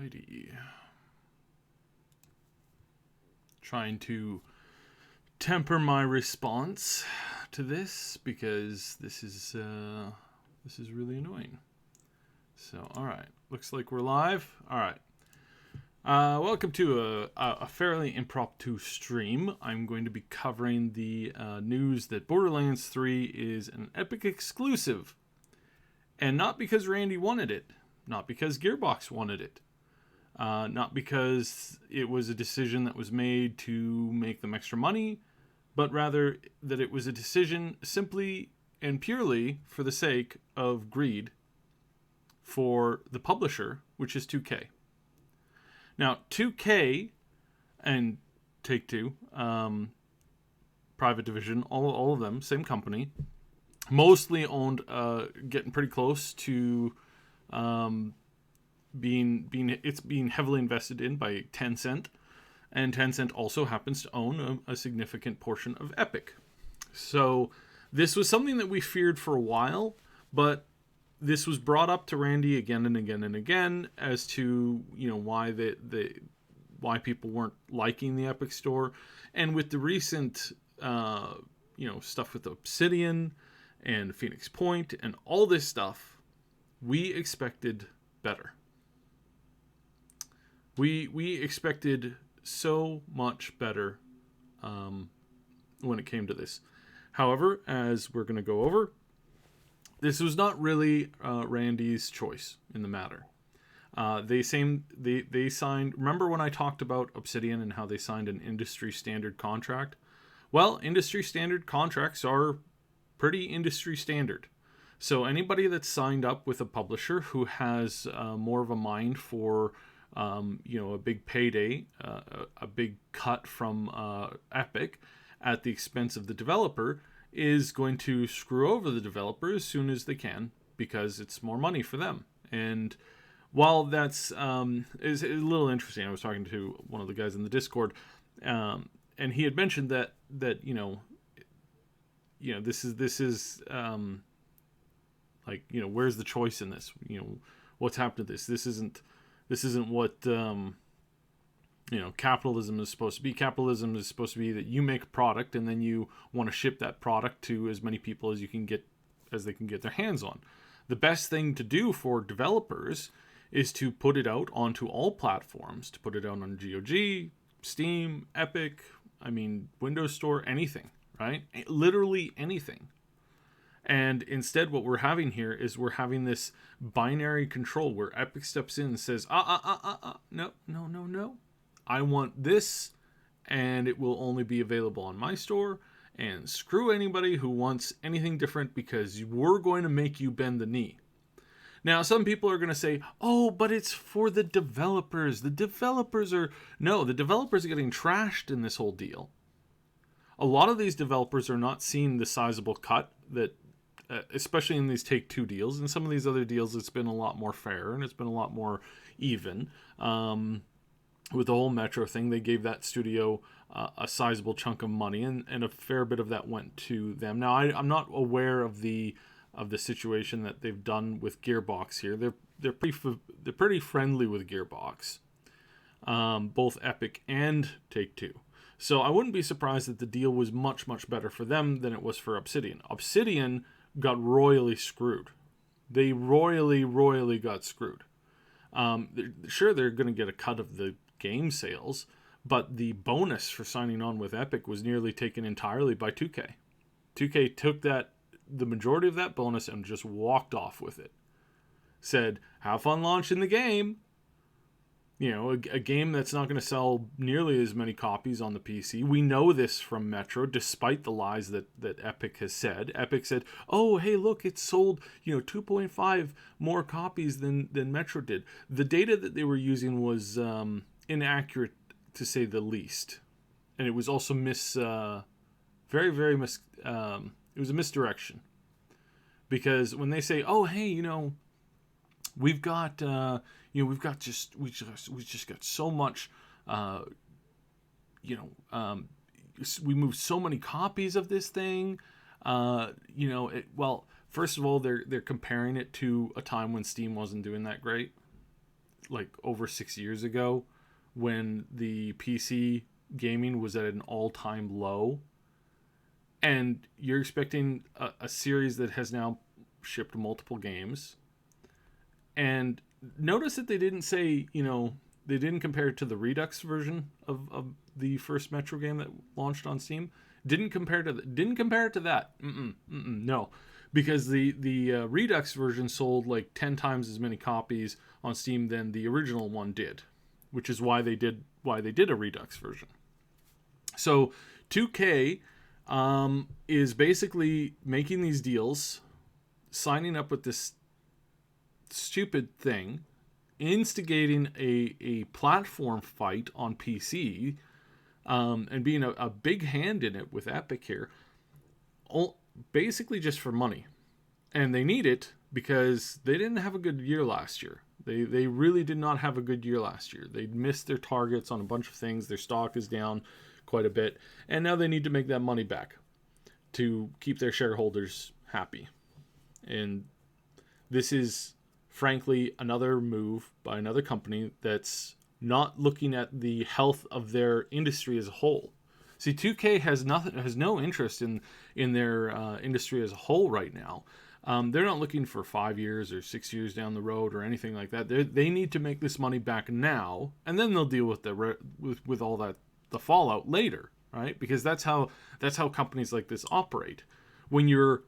Alrighty. Trying to temper my response to this because this is really annoying. So, all right, looks like we're live. All right, welcome to a fairly impromptu stream. I'm going to be covering the news that Borderlands 3 is an Epic exclusive, and not because Randy wanted it, not because Gearbox wanted it. Not because it was a decision that was made to make them extra money, but rather that it was a decision simply and purely for the sake of greed for the publisher, which is 2K. Now, 2K and Take-Two, private division, all of them, same company, mostly owned, getting pretty close to being heavily invested in by Tencent, and Tencent also happens to own a significant portion of Epic. So this was something that we feared for a while, but this was brought up to Randy again and again and again as to why why people weren't liking the Epic Store, and with the recent stuff with Obsidian and Phoenix Point and all this stuff, we expected better. We expected so much better when it came to this. However, as we're going to go over, this was not really Randy's choice in the matter. They signed. Remember when I talked about Obsidian and how they signed an industry standard contract? Well, industry standard contracts are pretty industry standard. So anybody that's signed up with a publisher who has more of a mind for a big payday, a big cut from Epic at the expense of the developer, is going to screw over the developer as soon as they can because it's more money for them. And while that's is a little interesting, I was talking to one of the guys in the Discord, and he had mentioned that this is where's the choice in this? What's happened to this? This isn't what capitalism is supposed to be. Capitalism is supposed to be that you make a product and then you want to ship that product to as many people as they can get their hands on. The best thing to do for developers is to put it out onto all platforms, to put it out on GOG, Steam, Epic, Windows Store, anything, right? Literally anything. And instead, what we're having here is we're having this binary control where Epic steps in and says, no. I want this, and it will only be available on my store, and screw anybody who wants anything different because we're going to make you bend the knee. Now, some people are going to say, oh, but it's for the developers. The developers are getting trashed in this whole deal. A lot of these developers are not seeing the sizable cut that, especially in these Take-Two deals. And some of these other deals, it's been a lot more fair and it's been a lot more even. With the whole Metro thing, they gave that studio a sizable chunk of money, and a fair bit of that went to them. Now, I'm not aware of the situation that they've done with Gearbox here. They're pretty friendly with Gearbox, both Epic and Take-Two. So I wouldn't be surprised that the deal was much, much better for them than it was for Obsidian. Obsidian got royally screwed. They royally got screwed. Sure, they're going to get a cut of the game sales, but the bonus for signing on with Epic was nearly taken entirely by 2K. 2K took the majority of that bonus and just walked off with it. Said, have fun launching the game. A game that's not going to sell nearly as many copies on the PC. We know this from Metro, despite the lies that Epic has said. Epic said, oh, hey, look, it sold 2.5 more copies than Metro did. The data that they were using was inaccurate, to say the least. And it was also it was a misdirection. Because when they say, oh, hey, we just got so much, we moved so many copies of this thing. First of all, they're comparing it to a time when Steam wasn't doing that great. like over 6 years ago, when the PC gaming was at an all-time low, and you're expecting a series that has now shipped multiple games. And notice that they didn't say, they didn't compare it to the Redux version of the first Metro game that launched on Steam. Didn't compare it to that. No, because the Redux version sold like 10 times as many copies on Steam than the original one did, which is why they did a Redux version. So 2K is basically making these deals, signing up with this stupid thing, instigating a platform fight on PC, and being a big hand in it with Epic here, basically just for money. And they need it because they didn't have a good year last year. They really did not have a good year last year. They missed their targets on a bunch of things. Their stock is down quite a bit. And now they need to make that money back to keep their shareholders happy. And this is, frankly, another move by another company that's not looking at the health of their industry as a whole. See, 2K has no interest in their industry as a whole right now. They're not looking for 5 years or 6 years down the road or anything like that. They need to make this money back now, and then they'll deal with with all that, the fallout later, right? Because that's how companies like this operate. When you're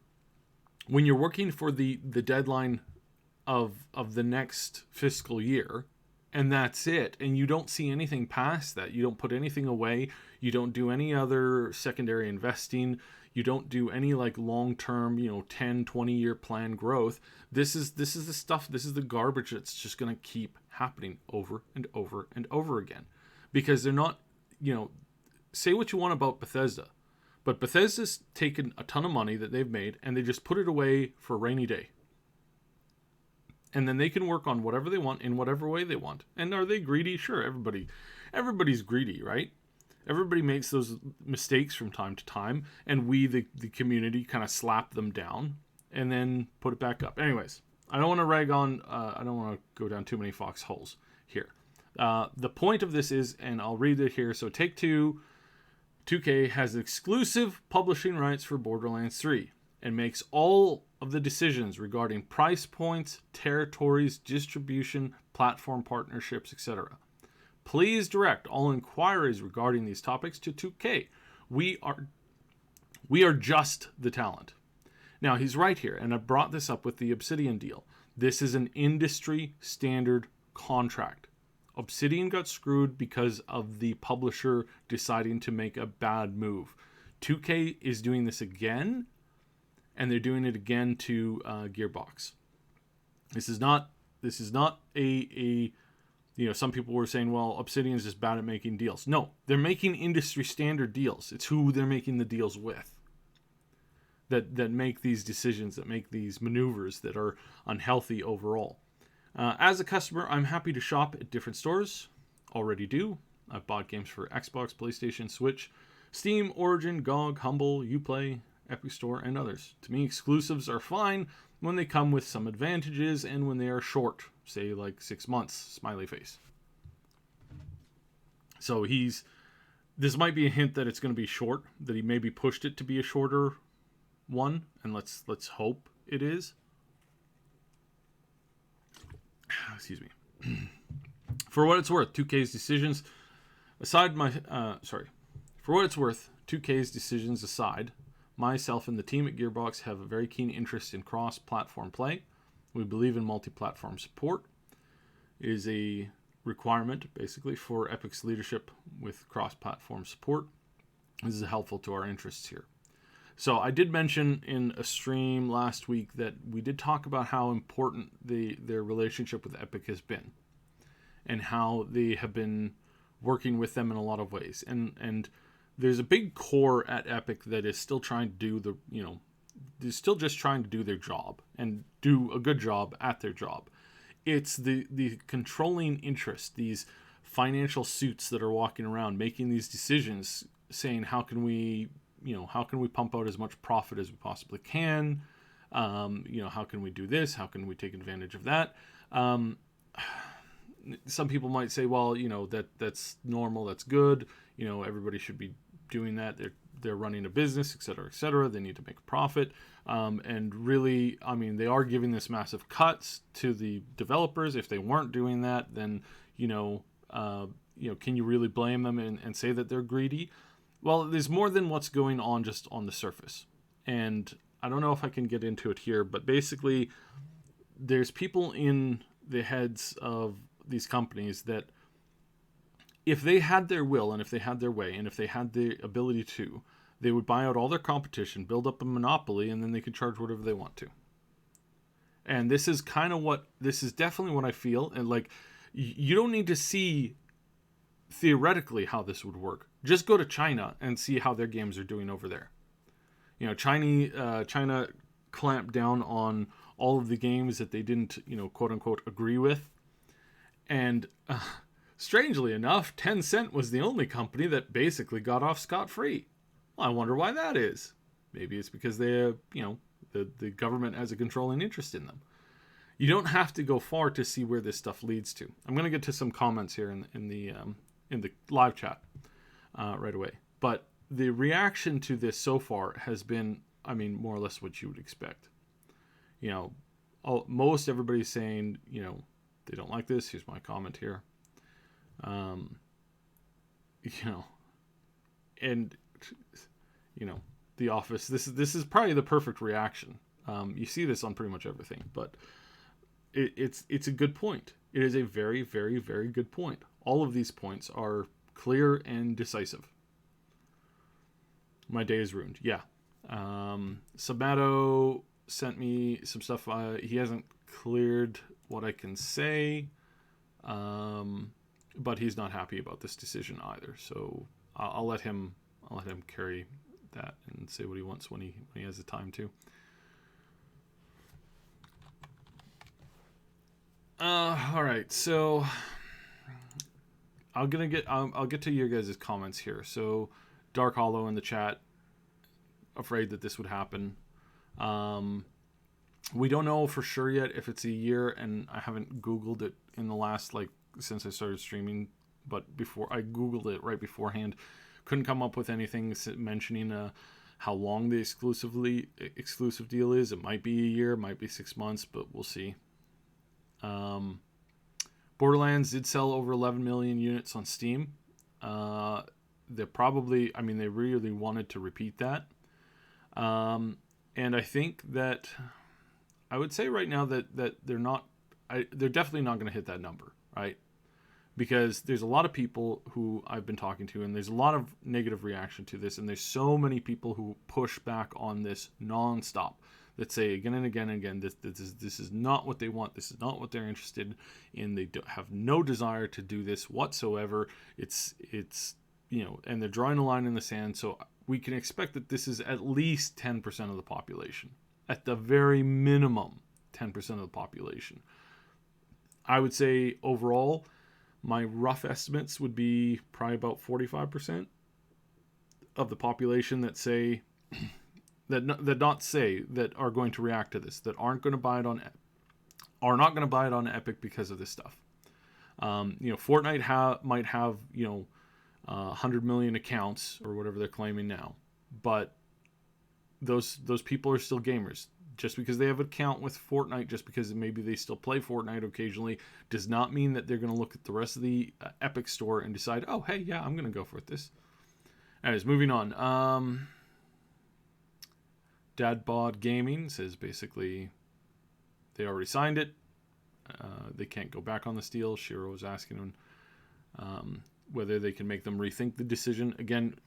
working for the deadline of the next fiscal year, and that's it, and you don't see anything past that, you don't put anything away, you don't do any other secondary investing, you don't do any like long-term 10-20 year plan growth, this is the stuff, this is the garbage that's just going to keep happening over and over and over again, because they're not, say what you want about Bethesda, but Bethesda's taken a ton of money that they've made and they just put it away for a rainy day. And then they can work on whatever they want in whatever way they want. And are they greedy? Sure, everybody's greedy, right? Everybody makes those mistakes from time to time, and we, the community, kind of slap them down and then put it back up. Anyways, I don't want to rag on, I don't want to go down too many foxholes here. The point of this is, and I'll read it here, so Take-Two, 2K has exclusive publishing rights for Borderlands 3 and makes all of the decisions regarding price points, territories, distribution, platform partnerships, etc. Please direct all inquiries regarding these topics to 2K. We are just the talent. Now, he's right here, and I brought this up with the Obsidian deal. This is an industry standard contract. Obsidian got screwed because of the publisher deciding to make a bad move. 2K is doing this again, and they're doing it again to Gearbox. This is not a some people were saying, well, Obsidian's just bad at making deals. No, they're making industry standard deals. It's who they're making the deals with that make these decisions, that make these maneuvers that are unhealthy overall. As a customer, I'm happy to shop at different stores. Already do. I've bought games for Xbox, PlayStation, Switch, Steam, Origin, GOG, Humble, Uplay, Epic Store, and others. To me, exclusives are fine when they come with some advantages and when they are short, say like 6 months, smiley face. So this might be a hint that it's going to be short, that he maybe pushed it to be a shorter one, and let's hope it is. Excuse me. For what it's worth, 2K's decisions aside, For what it's worth, 2K's decisions aside, myself and the team at Gearbox have a very keen interest in cross-platform play. We believe in multi-platform support. It is a requirement, basically, for Epic's leadership with cross-platform support. This is helpful to our interests here. So I did mention in a stream last week that we did talk about how important their relationship with Epic has been, and how they have been working with them in a lot of ways. And there's a big core at Epic that is still trying to do they're still just trying to do their job and do a good job at their job. It's the controlling interest, these financial suits that are walking around making these decisions, saying how can we pump out as much profit as we possibly can, how can we do this, how can we take advantage of that. some people might say, well, that's normal, that's good. Everybody should be doing that. They're running a business, et cetera, et cetera. They need to make a profit. And really, I mean, they are giving this massive cuts to the developers. If they weren't doing that, then, can you really blame them and say that they're greedy? Well, there's more than what's going on just on the surface. And I don't know if I can get into it here, but basically there's people in the heads of these companies that if they had their will and if they had their way and if they had the ability to, they would buy out all their competition, build up a monopoly, and then they could charge whatever they want to. And this is definitely what I feel. And like, you don't need to see theoretically how this would work. Just go to China and see how their games are doing over there. China clamped down on all of the games that they didn't, quote unquote, agree with. And strangely enough, Tencent was the only company that basically got off scot-free. Well, I wonder why that is. Maybe it's because the government has a controlling interest in them. You don't have to go far to see where this stuff leads to. I'm going to get to some comments here in the live chat right away. But the reaction to this so far has been, I mean, more or less what you would expect. Most everybody's saying, they don't like this. Here's my comment here. And The Office. This is probably the perfect reaction. You see this on pretty much everything, but it's a good point. It is a very, very, very good point. All of these points are clear and decisive. My day is ruined. Yeah. Sabato sent me some stuff. He hasn't cleared what I can say, but he's not happy about this decision either. So I'll let him carry that and say what he wants when he has the time to. All right, so I'll get to your guys' comments here. So Dark Hollow in the chat, afraid that this would happen. We don't know for sure yet if it's a year, and I haven't Googled it in the last, since I started streaming, but before I Googled it right beforehand, couldn't come up with anything mentioning how long the exclusive deal is. It might be a year, might be 6 months, but we'll see. Borderlands did sell over 11 million units on Steam. They really wanted to repeat that. And I think that I would say right now that they're definitely not going to hit that number, right? Because there's a lot of people who I've been talking to, and there's a lot of negative reaction to this, and there's so many people who push back on this nonstop, that say again and again and again, this is not what they want, this is not what they're interested in, they have no desire to do this whatsoever. It's and they're drawing a line in the sand, so we can expect that this is at least 10% of the population. At the very minimum, 10% of the population. I would say overall, my rough estimates would be probably about 45% of the population that say that are going to react to this, that aren't going to buy it are not going to buy it on Epic because of this stuff. Fortnite might have 100 million accounts or whatever they're claiming now, but those people are still gamers. Just because they have an account with Fortnite, just because maybe they still play Fortnite occasionally, does not mean that they're going to look at the rest of the Epic store and decide, oh, hey, yeah, I'm going to go for this. Anyways, moving on. Dadbod Gaming says basically they already signed it. They can't go back on this deal. Shiro was asking him whether they can make them rethink the decision. Again,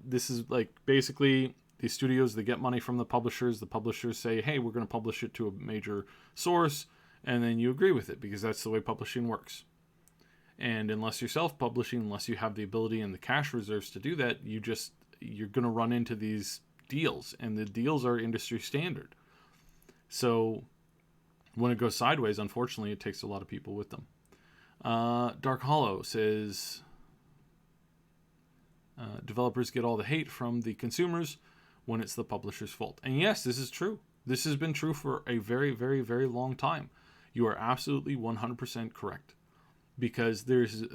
this is basically these studios, they get money from the publishers. The publishers say, hey, we're going to publish it to a major source, and then you agree with it because that's the way publishing works. And unless you're self-publishing, unless you have the ability and the cash reserves to do that, you're going to run into these deals, and the deals are industry standard. So when it goes sideways, unfortunately, it takes a lot of people with them. Dark Hollow says developers get all the hate from the consumers when it's the publisher's fault. And yes, this is true. This has been true for a very, very, very long time. You are absolutely 100% correct. because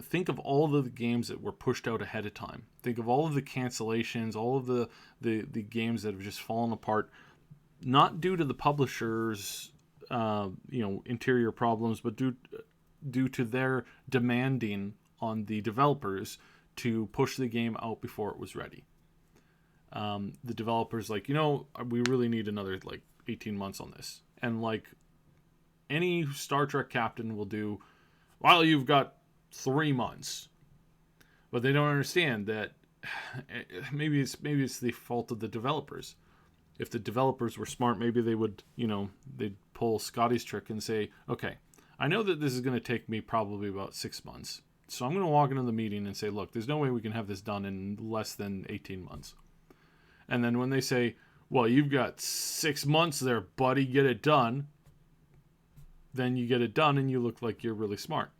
think of all of the games that were pushed out ahead of time. Think of all of the cancellations, all of the games that have just fallen apart, not due to the publishers, interior problems, but due to their demanding on the developers to push the game out before it was ready. The developers we really need another 18 months on this, and any Star Trek captain will do, well, you've got 3 months. But they don't understand that maybe it's the fault of the developers. If the developers were smart, maybe they would, they'd pull Scotty's trick and say, okay, I know that this is going to take me probably about 6 months. So I'm going to walk into the meeting and say, look, there's no way we can have this done in less than 18 months. And then when they say, well, you've got 6 months there, buddy, get it done. Then you get it done and you look like you're really smart,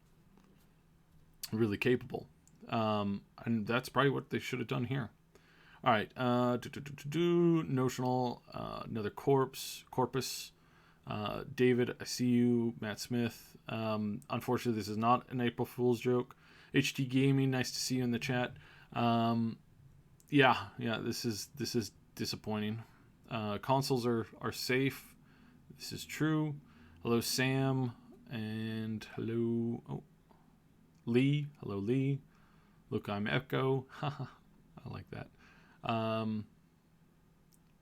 really capable. And that's probably what they should have done here. All right. Notional, another corpus. David, I see you. Matt Smith. Unfortunately, this is not an April Fool's joke. HT Gaming, nice to see you in the chat. This is disappointing. Consoles are safe. This is true. Hello, Sam, and hello, Lee. Hello, Lee. Look, I'm Echo. I like that.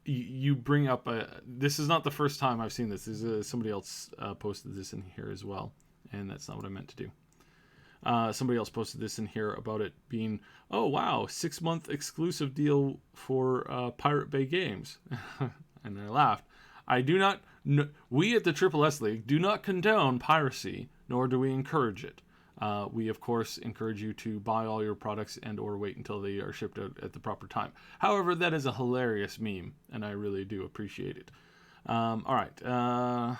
You bring up this is not the first time I've seen this. Somebody else posted this in here as well, and that's not what I meant to do. Somebody else posted this in here about it being, oh wow, 6-month exclusive deal for Pirate Bay Games, and I laughed. I do not. We at the Triple S League do not condone piracy, nor do we encourage it. We, of course, encourage you to buy all your products and or wait until they are shipped out at the proper time. However, that is a hilarious meme, and I really do appreciate it. All right.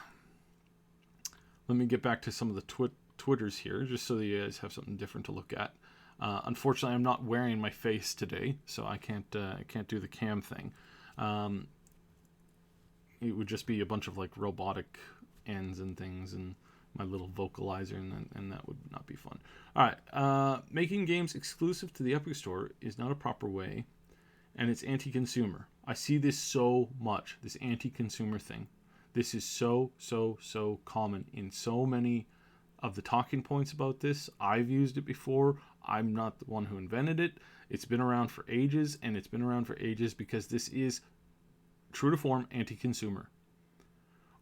Let me get back to some of the Twitters here, just so that you guys have something different to look at. Unfortunately, I'm not wearing my face today, so I can't do the cam thing. It would just be a bunch of robotic ends and things, and my little vocalizer, and that would not be fun. All right, making games exclusive to the Epic Store is not a proper way, and it's anti-consumer. I see this so much, this anti-consumer thing. This is so common in so many of the talking points about this. I've used it before. I'm not the one who invented it. It's been around for ages, and it's been around for ages because this is true to form anti-consumer.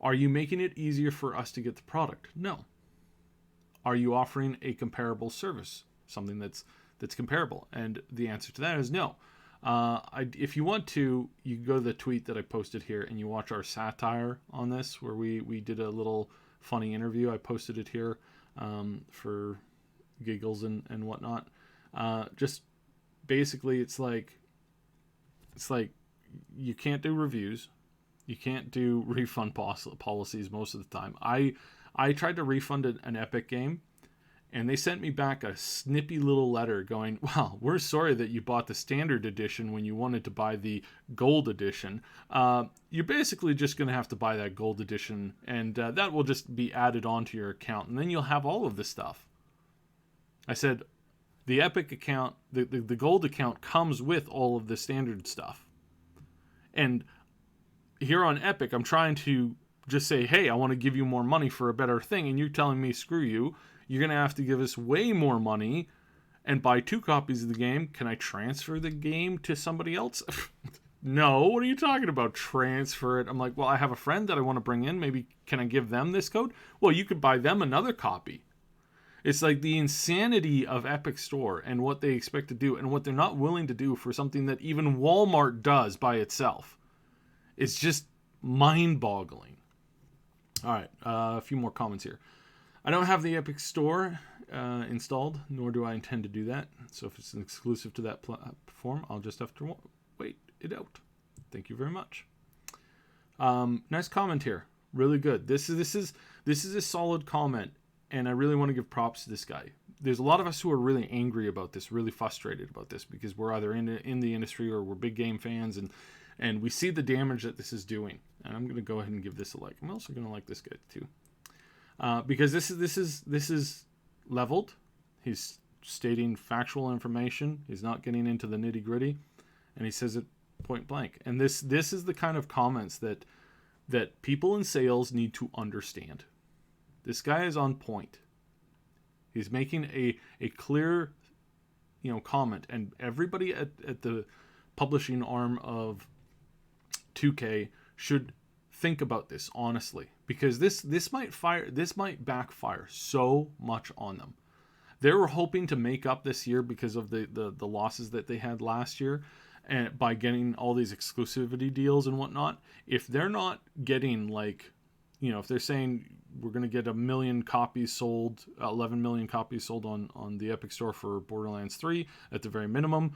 Are you making it easier for us to get the product? No. Are you offering a comparable service, something that's comparable? And the answer to that is no. If you want to, you can go to the tweet that I posted here and you watch our satire on this, where we did a little funny interview. I posted it here for giggles and whatnot. Just basically, it's like you can't do reviews. You can't do refund policies most of the time. I tried to refund an Epic game, and they sent me back a snippy little letter going, well, we're sorry that you bought the standard edition when you wanted to buy the gold edition. You're basically just going to have to buy that gold edition, and that will just be added onto your account, and then you'll have all of this stuff. I said, the Epic account, the gold account comes with all of the standard stuff. And here on Epic, I'm trying to just say, hey, I want to give you more money for a better thing, and you're telling me, screw you. You're going to have to give us way more money and buy 2 copies of the game. Can I transfer the game to somebody else? No, what are you talking about? Transfer it. I'm like, well, I have a friend that I want to bring in. Maybe can I give them this code? Well, you could buy them another copy. It's like the insanity of Epic Store and what they expect to do and what they're not willing to do for something that even Walmart does by itself. It's just mind-boggling. All right, a few more comments here. I don't have the Epic Store installed, nor do I intend to do that. So if it's an exclusive to that platform, I'll just have to wait it out. Thank you very much. Nice comment here. Really good. This is a solid comment, and I really want to give props to this guy. There's a lot of us who are really angry about this, really frustrated about this, because we're either in the industry or we're big game fans, and we see the damage that this is doing. And I'm going to go ahead and give this a like. I'm also going to like this guy too, because this is leveled. He's stating factual information. He's not getting into the nitty gritty, and he says it point blank. And this is the kind of comments that people in sales need to understand. This guy is on point. He's making a clear, comment, and everybody at the publishing arm of 2K should think about this honestly, because this might backfire so much on them. They were hoping to make up this year because of the losses that they had last year, and by getting all these exclusivity deals and whatnot. If they're not getting if they're saying we're going to get 1 million copies sold, 11 million copies sold on the Epic Store for Borderlands 3 at the very minimum,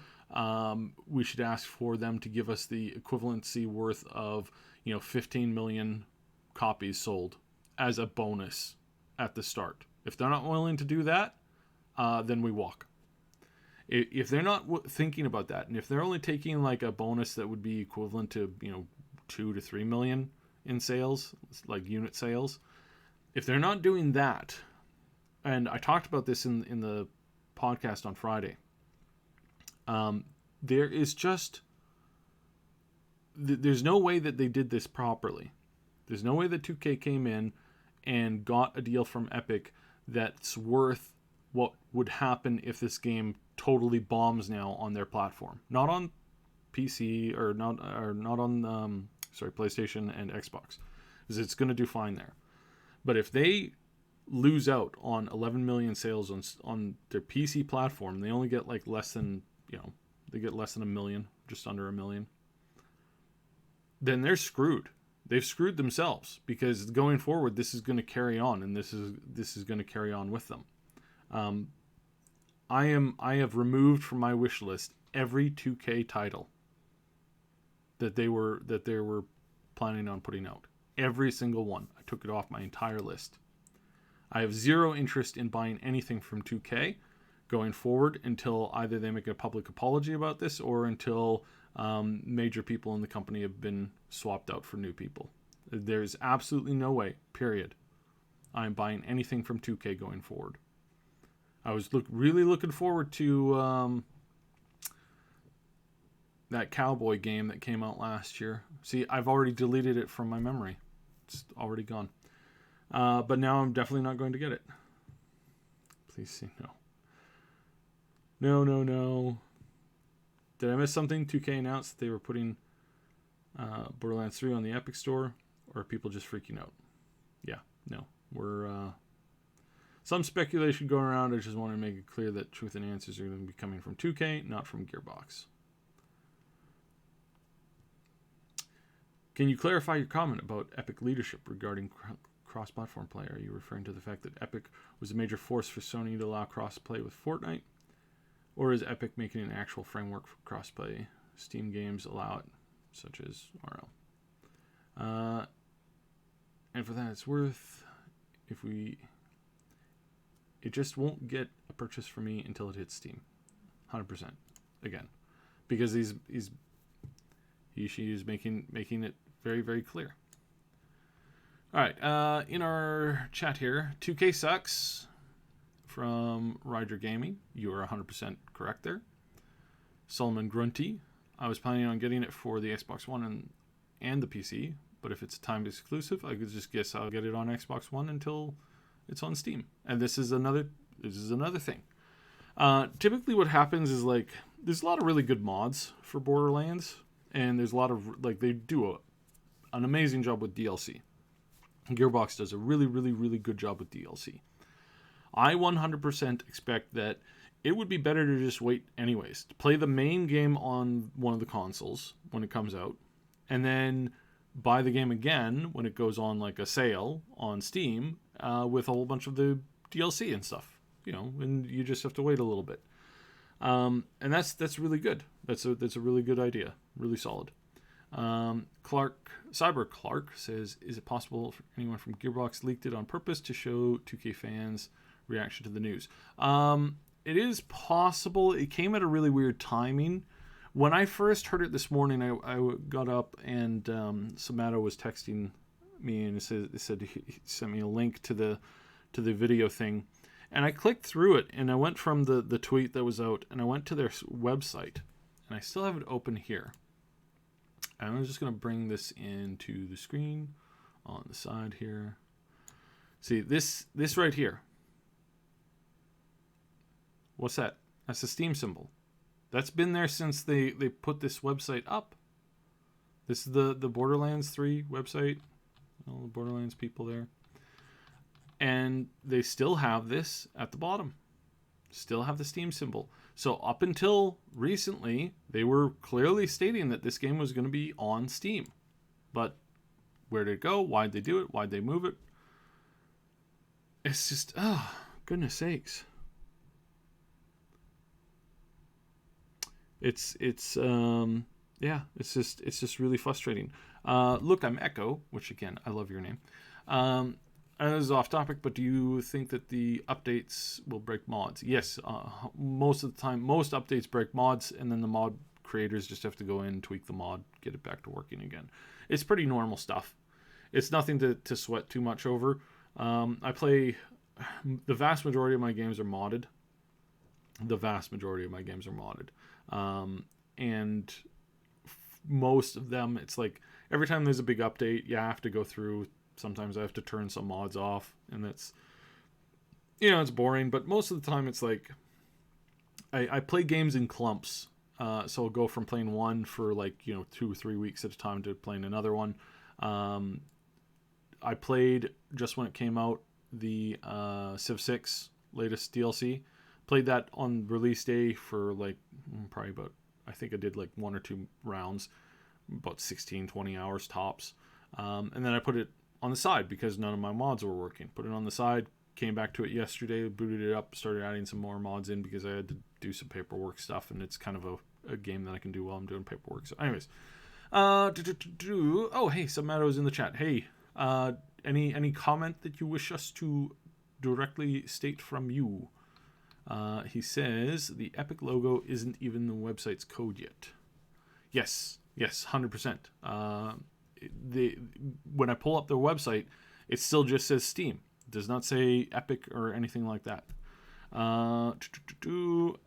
we should ask for them to give us the equivalency worth of 15 million copies sold as a bonus at the start. If they're not willing to do that, then we walk. If they're not thinking about that, and if they're only taking a bonus that would be equivalent to 2 to 3 million in sales, like unit sales, if they're not doing that, and I talked about this in the podcast on Friday, there's no way that they did this properly. There's no way that 2K came in and got a deal from Epic that's worth what would happen if this game totally bombs now on their platform. Not on PC or not on PlayStation and Xbox, because it's going to do fine there. But if they lose out on 11 million sales on their PC platform, they only get less than less than 1 million, just under 1 million. Then they're screwed. They've screwed themselves, because going forward, this is going to carry on, and this is going to carry on with them. I have removed from my wish list every 2K title that they were planning on putting out. Every single one. I took it off my entire list. I have zero interest in buying anything from 2K going forward until either they make a public apology about this, or until major people in the company have been swapped out for new people. There's absolutely no way, period, I'm buying anything from 2K going forward. I was really looking forward to that cowboy game that came out last year. See, I've already deleted it from my memory. It's already gone. But now I'm definitely not going to get it. Please say no. No. Did I miss something? 2K announced that they were putting Borderlands 3 on the Epic Store, or are people just freaking out? Yeah, no. We're some speculation going around. I just want to make it clear that truth and answers are going to be coming from 2K, not from Gearbox. Can you clarify your comment about Epic leadership regarding cross-platform play? Are you referring to the fact that Epic was a major force for Sony to allow cross-play with Fortnite? Or is Epic making an actual framework for cross-play? Steam games allow it, such as RL. And for that it's worth, it just won't get a purchase for me until it hits Steam. 100%. Again. Because she is making it very, very clear. Alright, in our chat here, 2K sucks from Ryder Gaming. You are 100% correct there. Solomon Grunty, I was planning on getting it for the Xbox One and the PC, but if it's timed exclusive, I could just guess I'll get it on Xbox One until it's on Steam. And this is another thing. Typically what happens is there's a lot of really good mods for Borderlands, and there's a lot of they do an amazing job with DLC. Gearbox does a really, really, really good job with DLC. I 100% expect that it would be better to just wait anyways, to play the main game on one of the consoles when it comes out, and then buy the game again when it goes on a sale on Steam with a whole bunch of the DLC and stuff. And you just have to wait a little bit. And that's really good. That's a really good idea. Really solid. Cyber Clark says, is it possible for anyone from Gearbox leaked it on purpose to show 2K fans reaction to the news? It is possible. It came at a really weird timing. When I first heard it this morning, I got up and Samato was texting me, and he said he sent me a link to the video thing, And I clicked through it, and I went from the tweet that was out, and I went to their website, and I still have it open here. And I'm just going to bring this into the screen on the side here. See, this right here. What's that? That's the Steam symbol. That's been there since they put this website up. This is the Borderlands 3 website. All the Borderlands people there. And they still have this at the bottom. Still have the Steam symbol. So up until recently, they were clearly stating that this game was going to be on Steam. But where did it go? Why'd they do it? Why'd they move it? It's just, oh, goodness sakes. It's just really frustrating. Look, I'm Echo, which again, I love your name. I know this is off topic, but do you think that the updates will break mods? Yes, most of the time, most updates break mods, and then the mod creators just have to go in, tweak the mod, get it back to working again. It's pretty normal stuff. It's nothing to sweat too much over. I play, the vast majority of my games are modded. And most of them, it's like every time there's a big update, you have to go through. Sometimes I have to turn some mods off, and that's, it's boring. But most of the time, it's like I play games in clumps. So I'll go from playing one for 2 or 3 weeks at a time to playing another one. I played, just when it came out, the Civ 6 latest DLC. Played that on release day for probably about, I think I did 1 or 2 rounds, about 16, 20 hours tops. And then I put it on the side because none of my mods were working. Put it on the side, came back to it yesterday, booted it up, started adding some more mods in because I had to do some paperwork stuff, and it's kind of a game that I can do while I'm doing paperwork. So anyways, oh, hey, Submatto's in the chat. Hey, any comment that you wish us to directly state from you? He says the Epic logo isn't even the website's code yet. Yes, 100%. When I pull up their website, it still just says Steam. It does not say Epic or anything like that.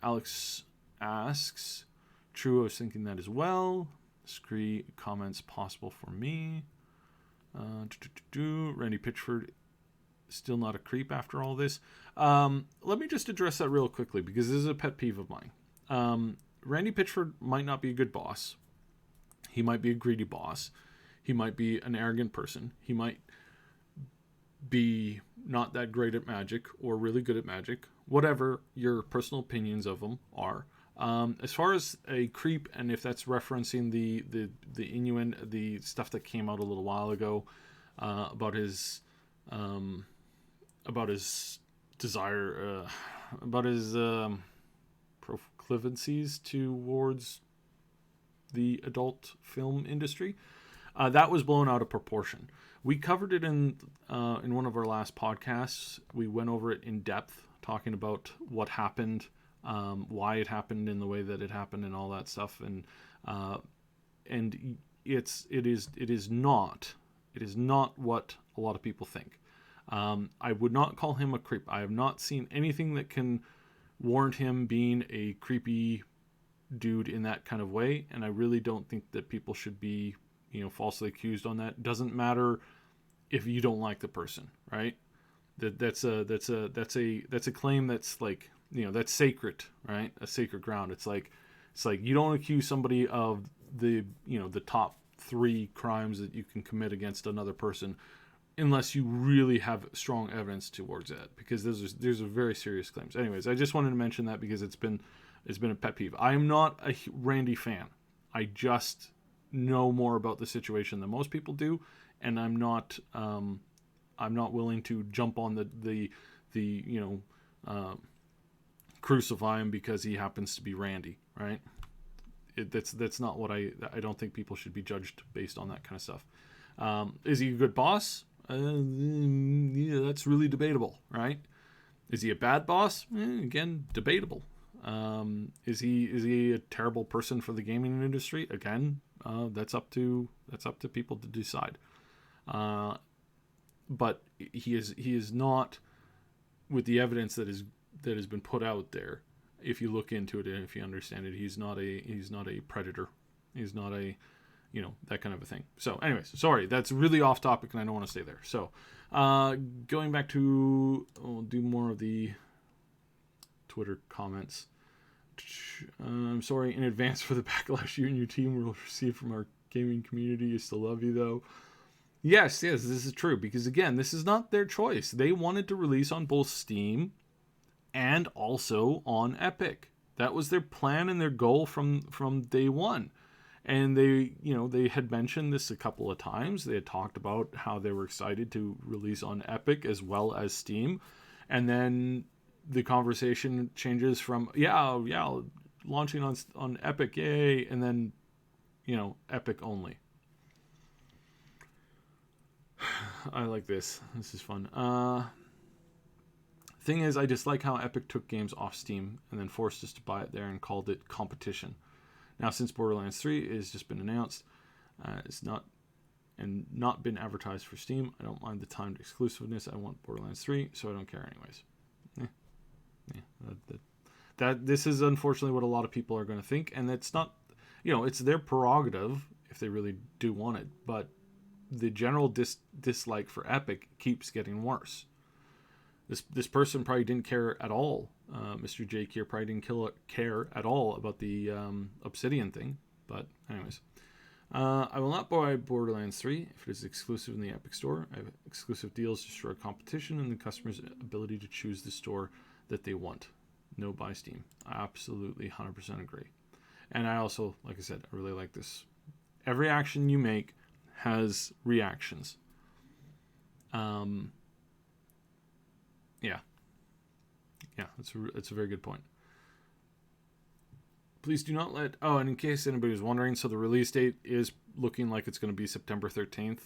Alex asks, true, I was thinking that as well. Scree comments possible for me. Randy Pitchford, still not a creep after all this. Let me just address that real quickly because this is a pet peeve of mine. Randy Pitchford might not be a good boss. He might be a greedy boss. He might be an arrogant person. He might be not that great at magic or really good at magic. Whatever your personal opinions of him are. As far as a creep, and if that's referencing the innuendo, the stuff that came out a little while ago about his desire, about his proclivities towards the adult film industry, that was blown out of proportion. We covered it in one of our last podcasts. We went over it in depth, talking about what happened, why it happened in the way that it happened, and all that stuff. And it is not what a lot of people think. I would not call him a creep. I have not seen anything that can warrant him being a creepy dude in that kind of way, and I really don't think that people should be, falsely accused on that. Doesn't matter if you don't like the person, right? That's a claim that's that's sacred, right? A sacred ground. It's like you don't accuse somebody of the top 3 crimes that you can commit against another person unless you really have strong evidence towards that, because there's a very serious claims. Anyways, I just wanted to mention that because it's been a pet peeve. I am not a Randy fan. I just know more about the situation than most people do, and I'm not willing to jump on the crucify him because he happens to be Randy, right? That's not what I don't think people should be judged based on that kind of stuff. Is he a good boss? Yeah, that's really debatable, right? Is he a bad boss? Again, debatable. Is he a terrible person for the gaming industry? Again, that's up to people to decide. But he is not with the evidence that has been put out there, if you look into it and if you understand it, he's not a predator. He's not a, that kind of a thing. So anyways, sorry, that's really off topic and I don't want to stay there. So going back to, we'll do more of the Twitter comments. I'm sorry in advance for the backlash you and your team will receive from our gaming community. I still love you though. Yes, this is true, because again, this is not their choice. They wanted to release on both Steam and also on Epic. That was their plan and their goal from day one. And they had mentioned this a couple of times. They had talked about how they were excited to release on Epic as well as Steam. And then the conversation changes from, yeah, launching on Epic, yay, and then, Epic only. I like this. This is fun. Thing is, I dislike how Epic took games off Steam and then forced us to buy it there and called it competition. Now, since Borderlands 3 has just been announced, it's not been advertised for Steam, I don't mind the timed exclusiveness. I want Borderlands 3, so I don't care anyways. This is unfortunately what a lot of people are going to think, and it's not, it's their prerogative if they really do want it, but the general dislike for Epic keeps getting worse. This person probably didn't care at all. Mr. Jake here probably didn't care at all about the Obsidian thing. But anyways, I will not buy Borderlands 3 if it is exclusive in the Epic Store. I have exclusive deals destroy competition and the customer's ability to choose the store that they want. No buy Steam. I absolutely 100% agree. And I also, like I said, I really like this. Every action you make has reactions. Yeah, that's a very good point. Please do not let... Oh, and in case anybody was wondering, so the release date is looking like it's going to be September 13th.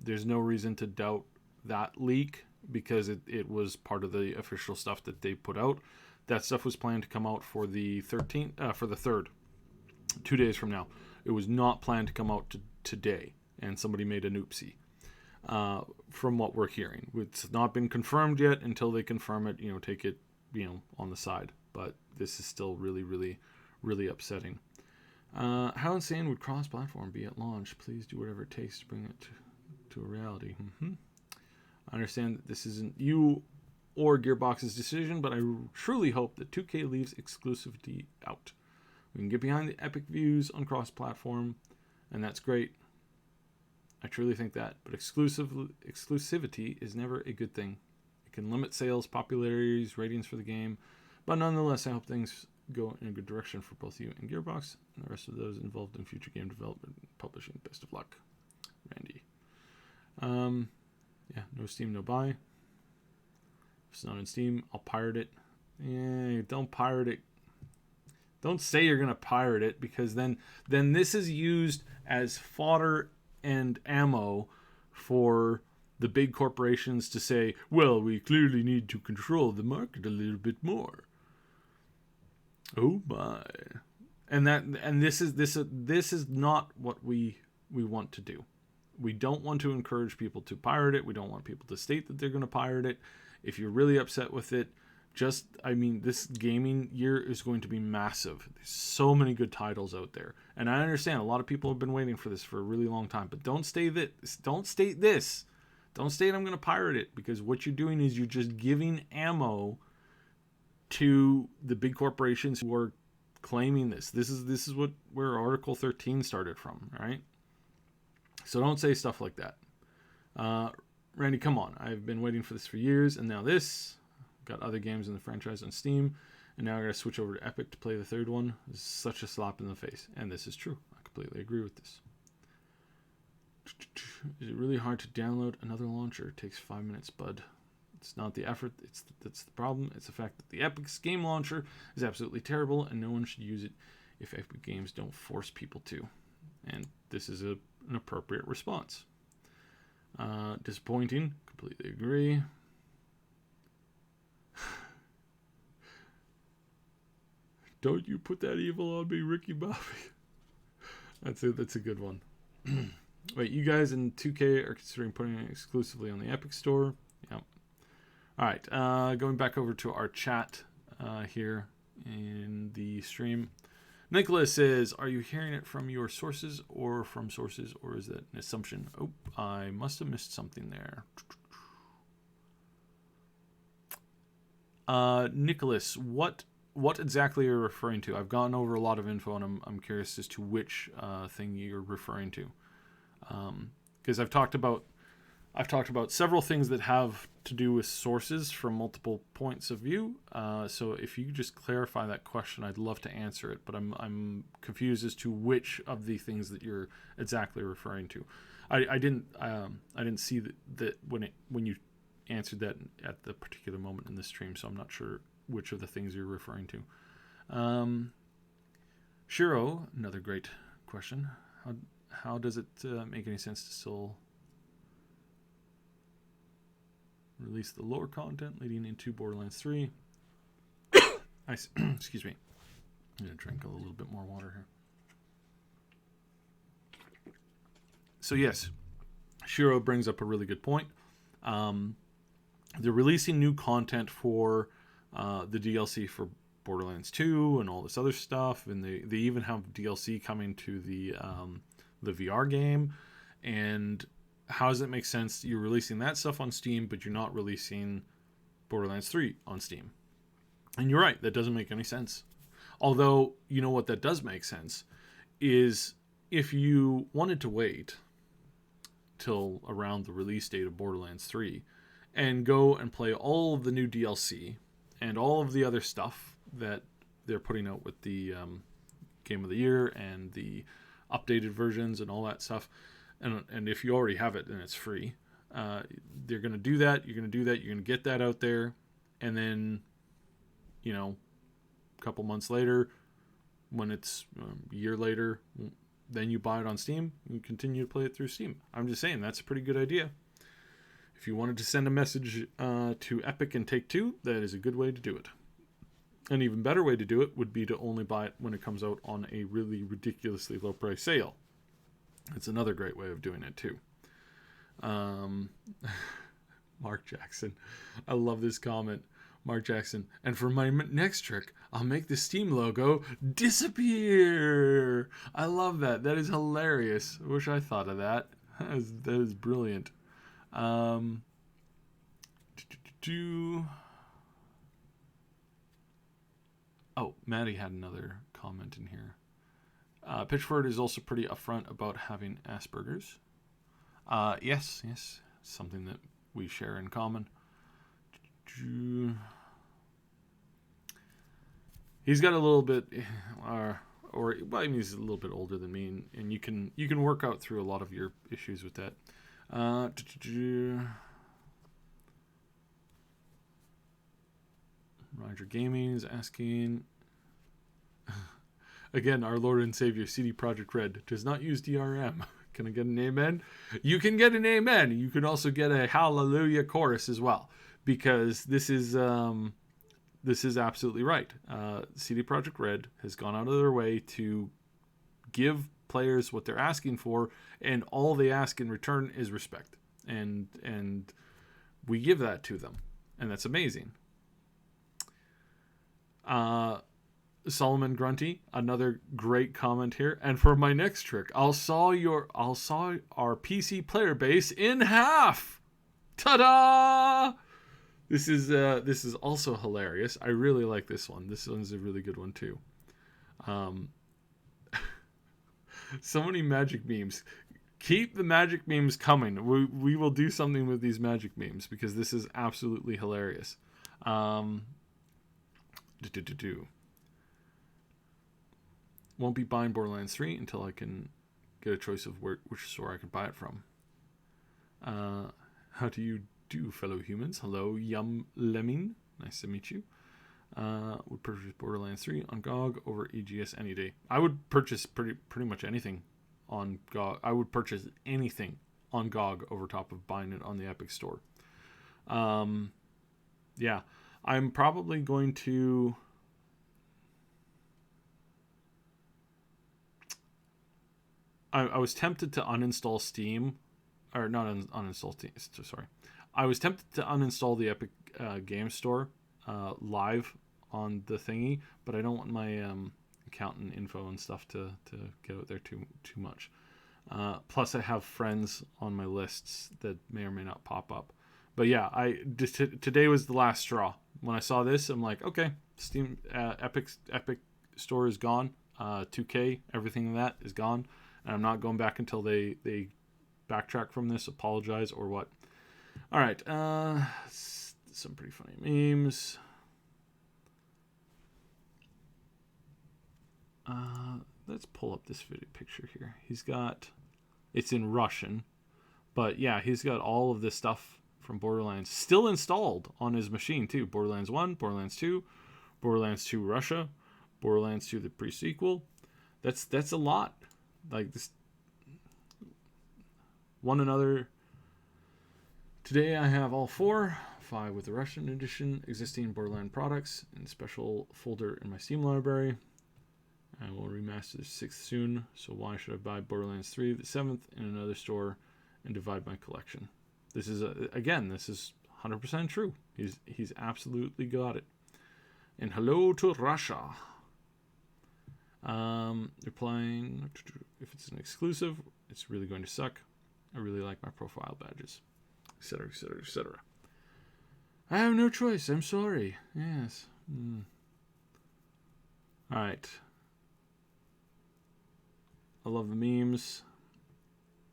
There's no reason to doubt that leak because it was part of the official stuff that they put out. That stuff was planned to come out for the 13th, for the 3rd, 2 days from now. It was not planned to come out today, and somebody made an oopsie. From what we're hearing, it's not been confirmed yet. Until they confirm it, take it, on the side. But this is still really, really, really upsetting. How insane would cross-platform be at launch? Please do whatever it takes to bring it to a reality. I understand that this isn't you or Gearbox's decision, but I truly hope that 2K leaves exclusivity out. We can get behind the Epic views on cross-platform, and that's great. I truly think that, but exclusivity is never a good thing. It can limit sales, popularities, ratings for the game, but nonetheless, I hope things go in a good direction for both you and Gearbox and the rest of those involved in future game development and publishing. Best of luck, Randy. Yeah, no Steam, no buy. If it's not in Steam, I'll pirate it. Yeah, don't pirate it. Don't say you're gonna pirate it, because then this is used as fodder and ammo for the big corporations to say, well, we clearly need to control the market a little bit more. Oh my. And this is not what we want to do. We don't want to encourage people to pirate it. We don't want people to state that they're going to pirate it. If you're really upset with it, this gaming year is going to be massive. There's so many good titles out there. And I understand a lot of people have been waiting for this for a really long time. But don't state this. Don't state I'm going to pirate it. Because what you're doing is you're just giving ammo to the big corporations who are claiming this. This is where Article 13 started from, right? So don't say stuff like that. Randy, come on. I've been waiting for this for years. And now this... Got other games in the franchise on Steam, and now I gotta switch over to Epic to play the third one. This is such a slap in the face, and this is true. I completely agree with this. Is it really hard to download another launcher? It takes 5 minutes, bud. It's not the effort. That's the problem. It's the fact that the Epic's game launcher is absolutely terrible, and no one should use it if Epic Games don't force people to. And this is an appropriate response. Disappointing. Completely agree. Don't you put that evil on me, Ricky Bobby. That's a good one. Wait, you guys in 2K are considering putting it exclusively on the Epic Store? Yep. All right, going back over to our chat here in the stream. Nicholas says, are you hearing it from your sources or from sources, or is that an assumption? Oh, I must have missed something there. Nicholas, what exactly are you referring to? I've gone over a lot of info, and I'm curious as to which thing you're referring to. Because I've talked about several things that have to do with sources from multiple points of view. So if you could just clarify that question, I'd love to answer it. But I'm confused as to which of the things that you're exactly referring to. I didn't see that when you answered that at the particular moment in the stream, so I'm not sure which of the things you're referring to. Shiro, another great question. How does it make any sense to still release the lore content leading into Borderlands 3? Excuse me. I'm going to drink a little bit more water here. So yes, Shiro brings up a really good point. They're releasing new content for the DLC for Borderlands 2 and all this other stuff, and they even have DLC coming to the VR game. And how does it make sense you're releasing that stuff on Steam, but you're not releasing Borderlands 3 on Steam? And you're right, that doesn't make any sense. Although, you know what that does make sense is if you wanted to wait till around the release date of Borderlands 3 and go and play all of the new DLC and all of the other stuff that they're putting out with the Game of the Year and the updated versions and all that stuff, and if you already have it, then it's free. They're going to do that. You're going to get that out there. And then, a couple months later, when it's a year later, then you buy it on Steam and continue to play it through Steam. I'm just saying, that's a pretty good idea. If you wanted to send a message to Epic and Take-Two, that is a good way to do it. An even better way to do it would be to only buy it when it comes out on a really ridiculously low price sale. It's another great way of doing it too. Mark Jackson. I love this comment. Mark Jackson. And for my next trick, I'll make the Steam logo disappear. I love that. That is hilarious. I wish I thought of that. That is brilliant. Oh, Maddie had another comment in here. Pitchford is also pretty upfront about having Asperger's. Yes, something that we share in common. He's got a little bit, he's a little bit older than me, and you can work out through a lot of your issues with that. Roger Gaming is asking. Again, our Lord and Savior, CD Projekt Red, does not use DRM. Can I get an amen? You can get an amen. You can also get a hallelujah chorus as well, because this is absolutely right. CD Projekt Red has gone out of their way to give players what they're asking for, and all they ask in return is respect, and we give that to them, and that's amazing. Solomon Grunty, another great comment here. And for my next trick, I'll saw our PC player base in half. Ta-da! This is also hilarious. I really like this one. This one's a really good one too. So many magic memes. Keep the magic memes coming. We will do something with these magic memes because this is absolutely hilarious. Won't be buying Borderlands 3 until I can get a choice of which store I can buy it from. How do you do, fellow humans? Hello, Yum Lemming. Nice to meet you. Would purchase Borderlands 3 on GOG over EGS any day. I would purchase pretty much anything on GOG. I would purchase anything on GOG over top of buying it on the Epic Store. Yeah, I'm probably going to... I was tempted to uninstall Steam, or not uninstall Steam. Sorry, I was tempted to uninstall the Epic game store live on the thingy, but I don't want my account and info and stuff to get out there too much. Plus, I have friends on my lists that may or may not pop up. But yeah, today was the last straw. When I saw this, I'm like, okay, Steam Epic Store is gone. 2K, everything of that is gone, and I'm not going back until they backtrack from this, apologize, or what. All right, some pretty funny memes. Let's pull up this video picture here. It's in Russian, but yeah, he's got all of this stuff from Borderlands still installed on his machine too. Borderlands 1, Borderlands 2, Borderlands 2 Russia, Borderlands 2 the pre-sequel. That's a lot. Like this one another. Today I have all 5 with the Russian edition, existing Borderlands products in special folder in my Steam library. I will remaster the 6th soon, so why should I buy Borderlands 3 the 7th in another store and divide my collection? This is this is 100% true. He's absolutely got it. And hello to Russia. Replying, if it's an exclusive, it's really going to suck. I really like my profile badges, etc., etc., etc. I have no choice. I'm sorry. Yes. All right. I love the memes.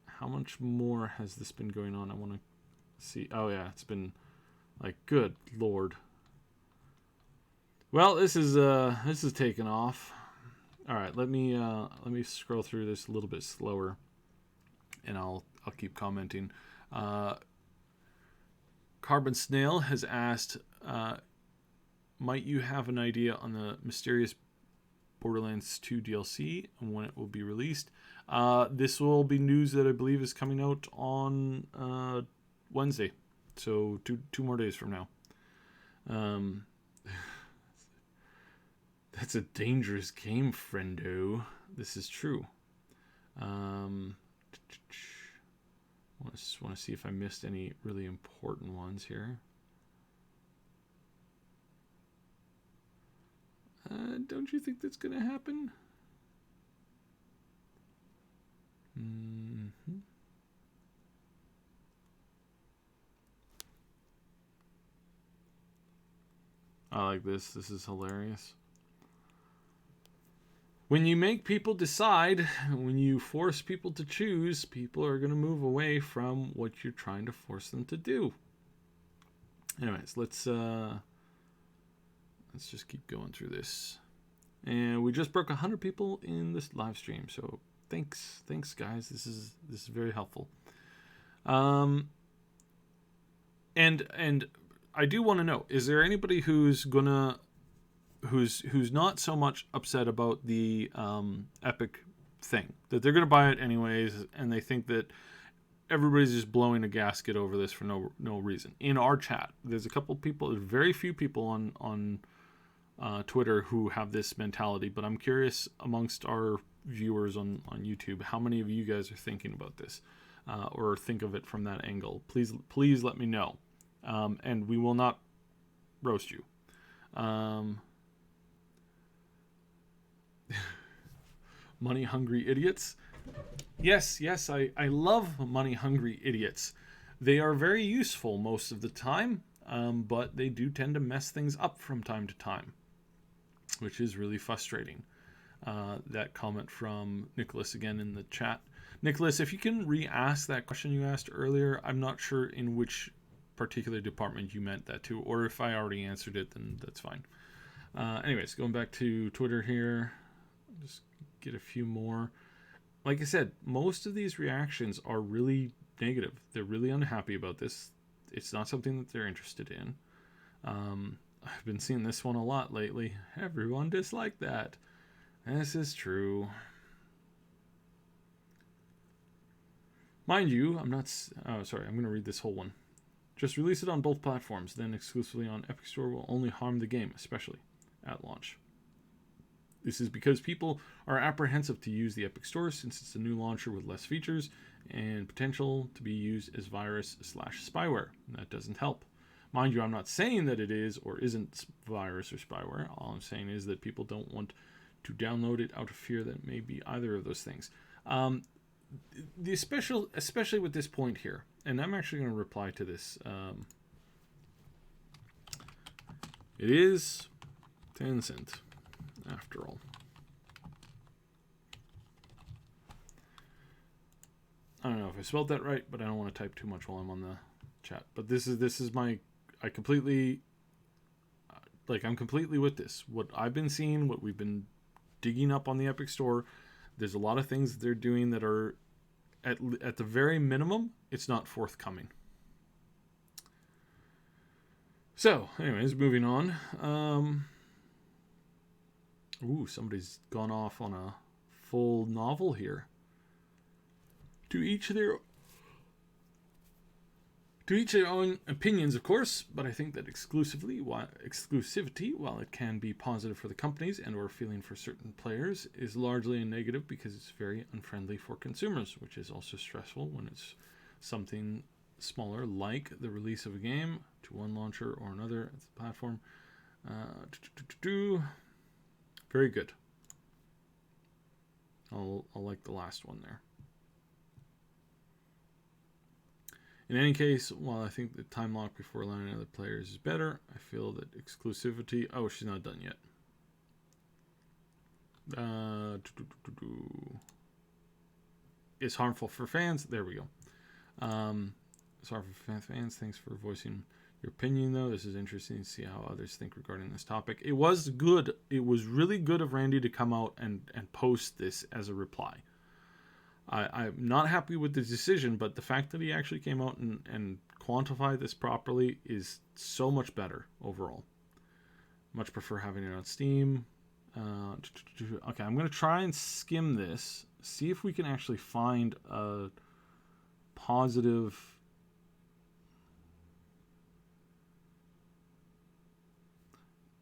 How much more has this been going on? I want to see. Oh yeah, it's been like, good lord. Well, this is taking off. All right, let me scroll through this a little bit slower, and I'll keep commenting. Carbon Snail has asked, might you have an idea on the mysterious Borderlands 2 DLC and when it will be released? This will be news that I believe is coming out on Wednesday, so two more days from now. That's a dangerous game, friendo. This is true. Want to see if I missed any really important ones here. Don't you think that's going to happen? Mm-hmm. I like this. This is hilarious. When you make people decide, when you force people to choose, people are going to move away from what you're trying to force them to do. Anyways, let's just keep going through this. And we just broke 100 people in this live stream, so thanks guys. This is very helpful. And I do want to know, is there anybody who's not so much upset about the Epic thing, that they're gonna buy it anyways, and they think that everybody's just blowing a gasket over this for no reason? In our chat, there's a couple people, there's very few people on Twitter who have this mentality, but I'm curious amongst our viewers on YouTube, how many of you guys are thinking about this, or think of it from that angle? Please let me know, and we will not roast you. Money hungry idiots. Yes, I love money hungry idiots. They are very useful most of the time, but they do tend to mess things up from time to time, which is really frustrating. That comment from Nicholas again in the chat. Nicholas, if you can re-ask that question you asked earlier, I'm not sure in which particular department you meant that to, or if I already answered it, then that's fine. Anyways, going back to Twitter here, just get a few more. Like I said, most of these reactions are really negative. They're really unhappy about this. It's not something that they're interested in. I've been seeing this one a lot lately. Everyone disliked that. This is true. Mind you, I'm not... Oh, sorry. I'm going to read this whole one. Just release it on both platforms, then exclusively on Epic Store will only harm the game, especially at launch. This is because people are apprehensive to use the Epic Store since it's a new launcher with less features and potential to be used as virus/spyware. That doesn't help. Mind you, I'm not saying that it is or isn't virus or spyware. All I'm saying is that people don't want to download it out of fear that it may be either of those things. Especially with this point here, and I'm actually going to reply to this. It is Tencent, after all. I don't know if I spelled that right, but I don't want to type too much while I'm on the chat. But this is my, I'm completely with this. What I've been seeing, what we've been digging up on the Epic Store, there's a lot of things that they're doing that are, at the very minimum, it's not forthcoming. So, anyways, moving on. Somebody's gone off on a full novel here. To each their own opinions, of course, but I think that exclusivity, while it can be positive for the companies and or feeling for certain players, is largely a negative because it's very unfriendly for consumers, which is also stressful when it's something smaller like the release of a game to one launcher or another at the platform. Very good. I'll like the last one there. In any case, while I think the time lock before allowing other players is better, I feel that exclusivity... Oh, she's not done yet. It's harmful for fans. There we go. It's harmful for fans. Thanks for voicing your opinion, though. This is interesting to see how others think regarding this topic. It was good. It was really good of Randy to come out and post this as a reply. I'm not happy with the decision, but the fact that he actually came out and quantified this properly is so much better overall. Much prefer having it on Steam. Okay, I'm going to try and skim this, see if we can actually find a positive...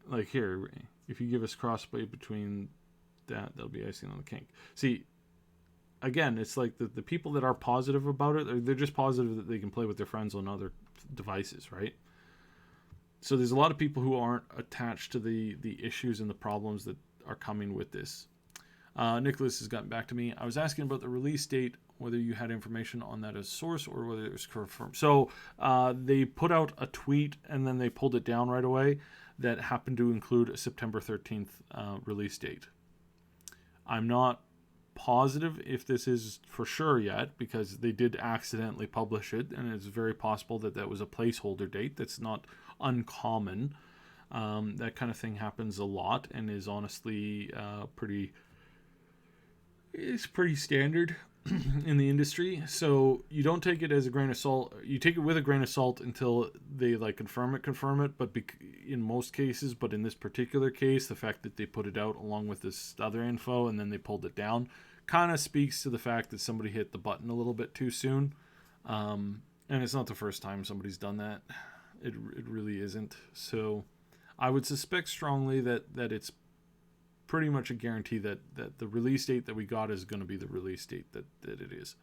Like here, if you give us crossplay between that'll be icing on the cake. See... Again, it's like the people that are positive about it, they're just positive that they can play with their friends on other devices, right? So there's a lot of people who aren't attached to the issues and the problems that are coming with this. Nicholas has gotten back to me. I was asking about the release date, whether you had information on that as source or whether it was confirmed. So they put out a tweet and then they pulled it down right away that happened to include a September 13th release date. I'm not positive if this is for sure yet because they did accidentally publish it, and it's very possible that was a placeholder date. That's not uncommon. That kind of thing happens a lot and is honestly pretty standard in the industry. So you don't take it as a grain of salt. You take it with a grain of salt until they confirm it. But in most cases, but in this particular case, the fact that they put it out along with this other info and then they pulled it down kind of speaks to the fact that somebody hit the button a little bit too soon. And it's not the first time somebody's done that. It really isn't. So I would suspect strongly that it's pretty much a guarantee that the release date that we got is going to be the release date that it is.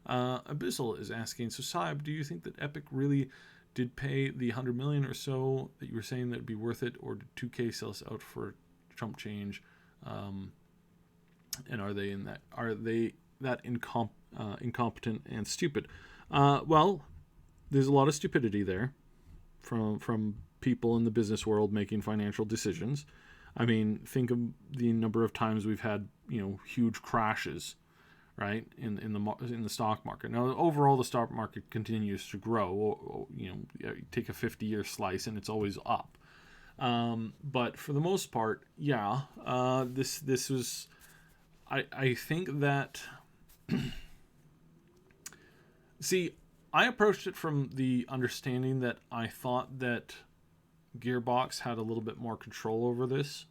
Abyssal is asking, so Saib, do you think that Epic really did pay the $100 million or so that you were saying that would be worth it, or did 2K sell us out for chump change? And are they that incompetent and stupid? Well, there's a lot of stupidity there from people in the business world making financial decisions. I mean, think of the number of times we've had, huge crashes, right, in the stock market. Now, overall, the stock market continues to grow. Take a 50-year slice, and it's always up. But for the most part, yeah, this was. I think that. See, I approached it from the understanding that I thought that Gearbox had a little bit more control over this.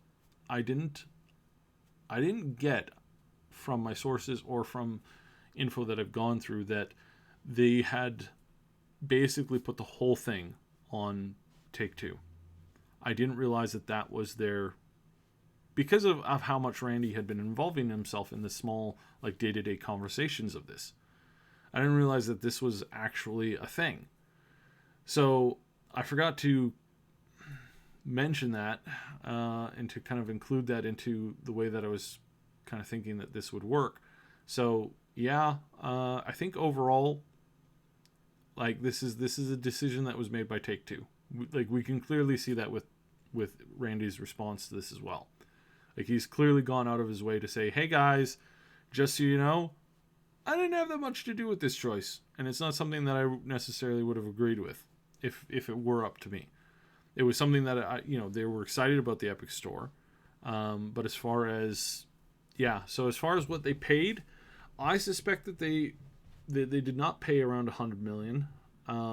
I didn't get from my sources or from info that I've gone through that they had basically put the whole thing on Take-Two. I didn't realize that was their... Because of how much Randy had been involving himself in the small, day-to-day conversations of this. I didn't realize that this was actually a thing. So I forgot to mention that and to kind of include that into the way that I was kind of thinking that this would work. So yeah, I think overall, like this is a decision that was made by Take-Two. Like we can clearly see that with Randy's response to this as well. Like he's clearly gone out of his way to say, "Hey guys, just so you know, I didn't have that much to do with this choice, and it's not something that I necessarily would have agreed with if it were up to me. It was something that they were excited about the Epic Store, but as far as as far as what they paid, I suspect that they did not pay around 100 million,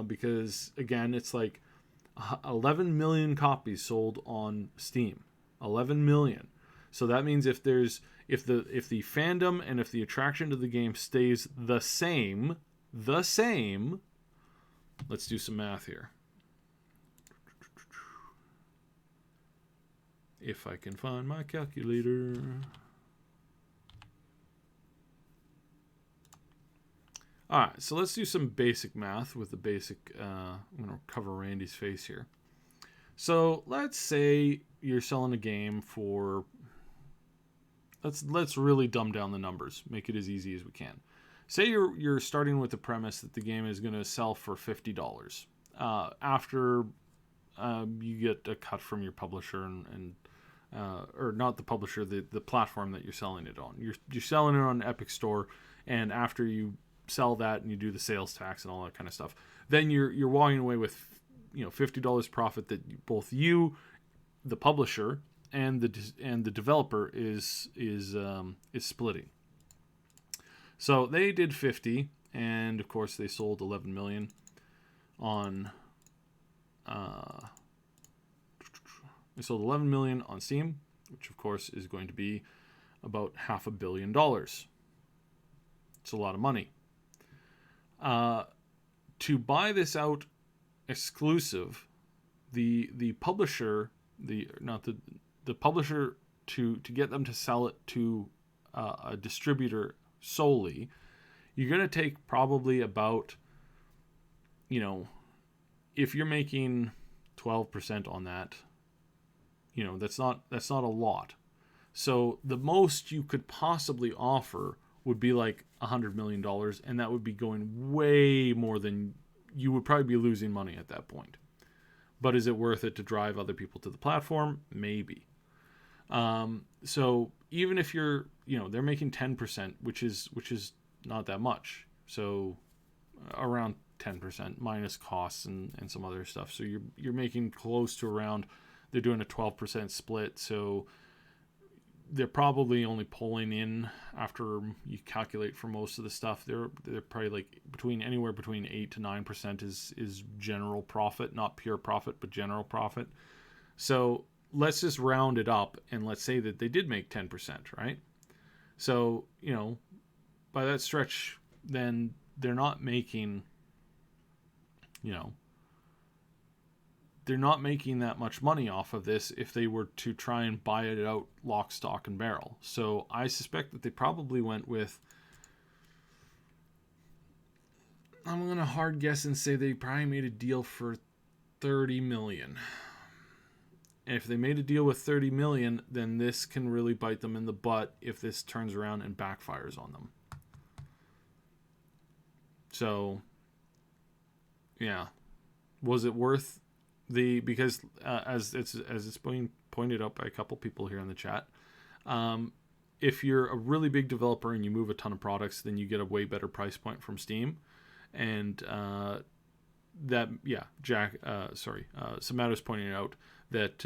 because again, it's like 11 million copies sold on Steam, 11 million. So that means if the fandom and if the attraction to the game stays the same, let's do some math here. If I can find my calculator. All right, so let's do some basic math with the basic. I'm going to cover Randy's face here. So let's say you're selling a game for. Let's really dumb down the numbers. Make it as easy as we can. Say you're starting with the premise that the game is going to sell for $50. After you get a cut from your publisher and or not the publisher, the platform that you're selling it on. You're selling it on Epic Store, and after you sell that and you do the sales tax and all that kind of stuff, then you're walking away with $50 profit that both you, the publisher, and the developer is splitting. So they did 50, and of course they sold 11 million on. They sold 11 million on Steam, which of course is going to be about $500 million. It's a lot of money. To buy this out exclusive, the publisher, the publisher to get them to sell it to a distributor solely, you're going to take probably about, if you're making 12% on that, that's not a lot. So the most you could possibly offer would be like $100 million, and that would be going way more than you would probably be losing money at that point. But is it worth it to drive other people to the platform? Maybe. So even if you're, they're making 10%, which is not that much. So around 10% minus costs and some other stuff. So you're making close to around. They're doing a 12% split, so they're probably only pulling in, after you calculate for most of the stuff, they're probably like anywhere between 8 to 9% is general profit, not pure profit, but general profit. So let's just round it up and let's say that they did make 10%, right? So, by that stretch, then they're not making, they're not making that much money off of this if they were to try and buy it out lock, stock, and barrel. So I suspect that they probably went with, I'm going to hard guess and say they probably made a deal for 30 million. And if they made a deal with 30 million, then this can really bite them in the butt if this turns around and backfires on them. So, yeah. Was it worth because as it's being pointed out by a couple people here in the chat, if you're a really big developer and you move a ton of products, then you get a way better price point from Steam, and Samato's pointing out that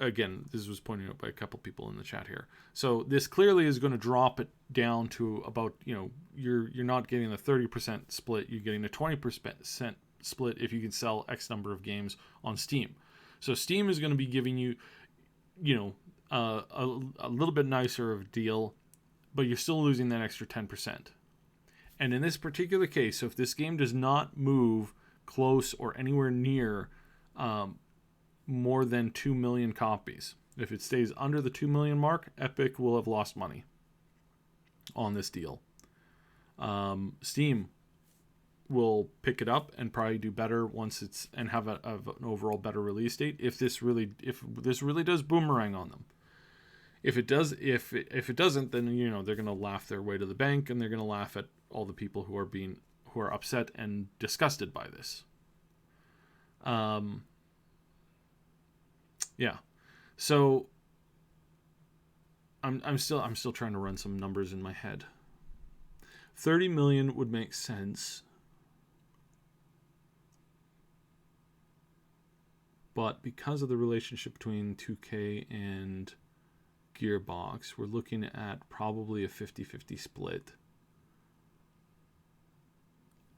again, this was pointed out by a couple people in the chat here. So this clearly is going to drop it down to about, you're not getting a 30% split, you're getting a 20% split if you can sell X number of games on Steam. So Steam is going to be giving you, a little bit nicer of a deal, but you're still losing that extra 10%. And in this particular case, so if this game does not move close or anywhere near more than 2 million copies, if it stays under the 2 million mark, Epic will have lost money on this deal. Steam will pick it up and probably do better once it's and have an overall better release date. If this really does boomerang on them. If it does, if it doesn't, then they're gonna laugh their way to the bank, and they're gonna laugh at all the people who are upset and disgusted by this. Yeah. So I'm still trying to run some numbers in my head. 30 million would make sense. But because of the relationship between 2K and Gearbox, we're looking at probably a 50-50 split.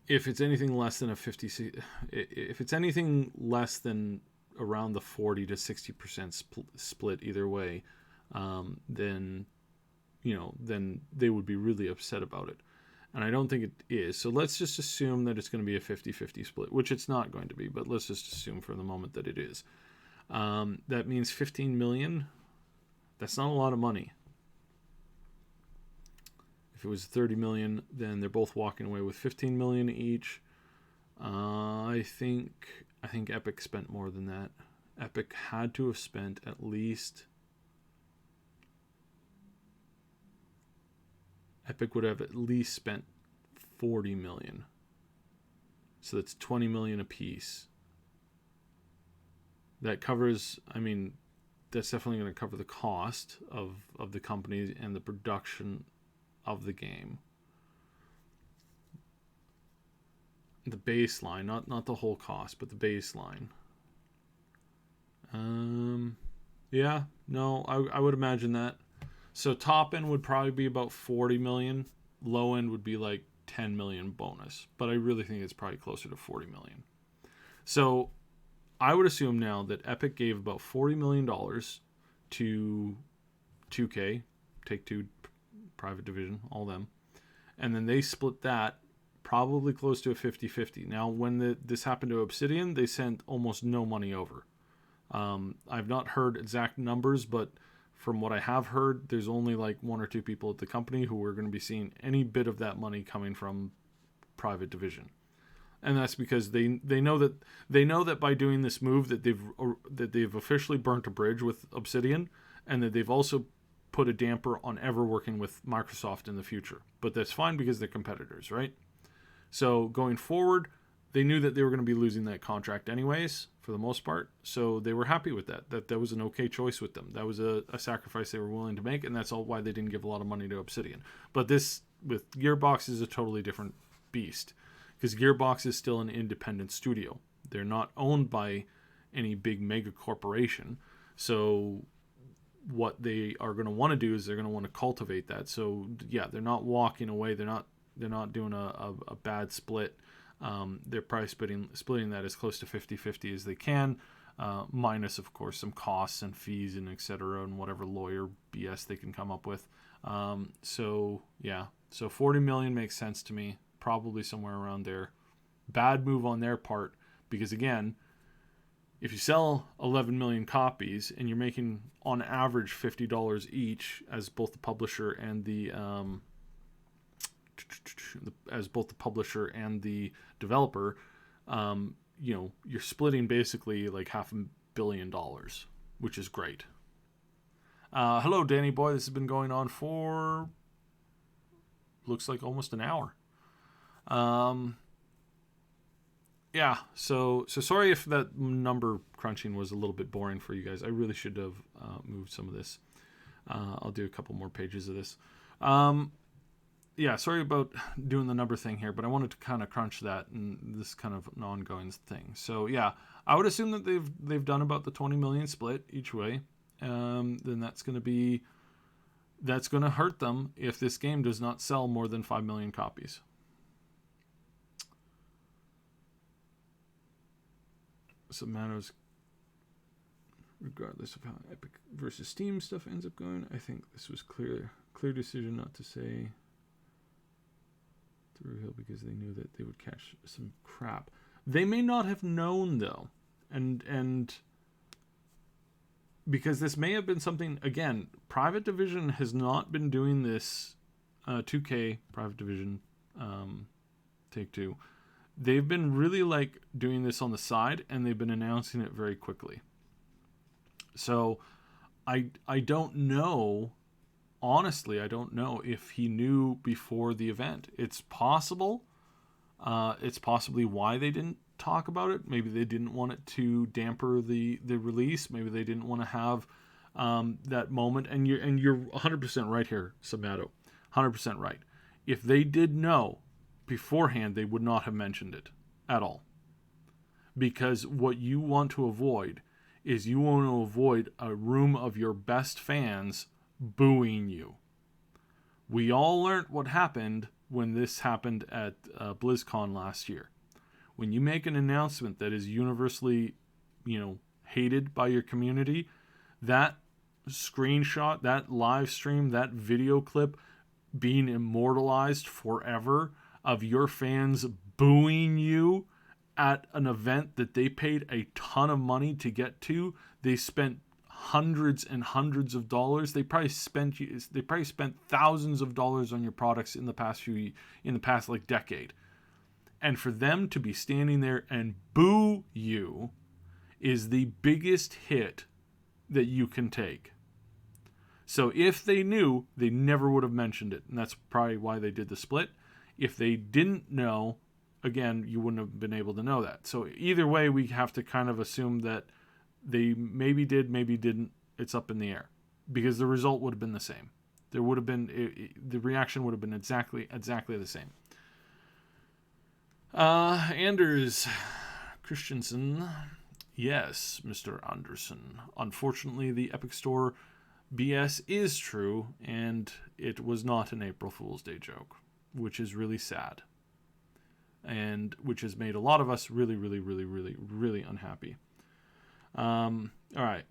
If it's anything less than if it's anything less than around the 40 to 60% split either way, then they would be really upset about it. And I don't think it is. So let's just assume that it's going to be a 50-50 split, which it's not going to be, but let's just assume for the moment that it is. That means 15 million. That's not a lot of money. If it was 30 million, then they're both walking away with 15 million each. I think Epic spent more than that. Epic had to have spent at least... Epic would have at least spent 40 million. So that's 20 million a piece. That covers, that's definitely going to cover the cost of the company and the production of the game. The baseline, not the whole cost, but the baseline. Yeah, no, I would imagine that. So top end would probably be about 40 million. Low end would be like 10 million bonus. But I really think it's probably closer to 40 million. So I would assume now that Epic gave about $40 million to 2K, Take-Two, Private Division, all them. And then they split that probably close to a 50-50. Now, when this happened to Obsidian, they sent almost no money over. I've not heard exact numbers, but from what I have heard, there's only like one or two people at the company who are going to be seeing any bit of that money coming from Private Division. And that's because they know that by doing this move that they've officially burnt a bridge with Obsidian, and that they've also put a damper on ever working with Microsoft in the future. But that's fine because they're competitors, right? So going forward, they knew that they were going to be losing that contract anyways, for the most part. So they were happy with that. That was an okay choice with them. That was a sacrifice they were willing to make, and that's all why they didn't give a lot of money to Obsidian. But this, with Gearbox, is a totally different beast. Because Gearbox is still an independent studio. They're not owned by any big mega corporation. So what they are going to want to do is they're going to want to cultivate that. So yeah, they're not walking away. They're not doing a bad split. They're probably splitting that as close to 50-50 as they can, minus of course some costs and fees and etc. and whatever lawyer BS they can come up with. So 40 million makes sense to me. Probably somewhere around there. Bad move on their part, because again, if you sell 11 million copies and you're making on average $50 each as both the publisher and the developer, you're splitting basically like $500 million, which is great. Hello, Danny boy. This has been going on for looks like almost an hour. So sorry if that number crunching was a little bit boring for you guys. I really should have moved some of this. I'll do a couple more pages of this. Sorry about doing the number thing here, but I wanted to kind of crunch that, and this kind of an ongoing thing. So yeah, I would assume that they've done about the 20 million split each way. Then that's going to hurt them if this game does not sell more than 5 million copies. So it matters regardless of how Epic versus Steam stuff ends up going. I think this was clear decision not to say to reveal because they knew that they would catch some crap. They may not have known though, and because this may have been something, again, Private Division has not been doing this. 2K, Private Division, Take-Two, they've been really like doing this on the side, and they've been announcing it very quickly. So I don't know. Honestly, I don't know if he knew before the event. It's possible. It's possibly why they didn't talk about it. Maybe they didn't want it to damper the release. Maybe they didn't want to have that moment. And you're 100% right here, Sabato. 100% right. If they did know beforehand, they would not have mentioned it at all. Because what you want to avoid is you want to avoid a room of your best fans booing you. We all learned what happened when this happened at BlizzCon last year. When you make an announcement that is universally, hated by your community, that screenshot, that live stream, that video clip being immortalized forever of your fans booing you at an event that they paid a ton of money to get to. They spent hundreds and hundreds of dollars. They probably spent thousands of dollars on your products in the past like decade. And for them to be standing there and boo you is the biggest hit that you can take. So if they knew, they never would have mentioned it. And that's probably why they did the split. If they didn't know, again, you wouldn't have been able to know that. So either way, we have to kind of assume that they maybe did, maybe didn't. It's up in the air. Because the result would have been the same. There would have been, the reaction would have been exactly the same. Anders Christensen. Yes, Mr. Anderson. Unfortunately, the Epic Store BS is true, and it was not an April Fool's Day joke, which is really sad. And which has made a lot of us really, really, really, really, really unhappy. All right.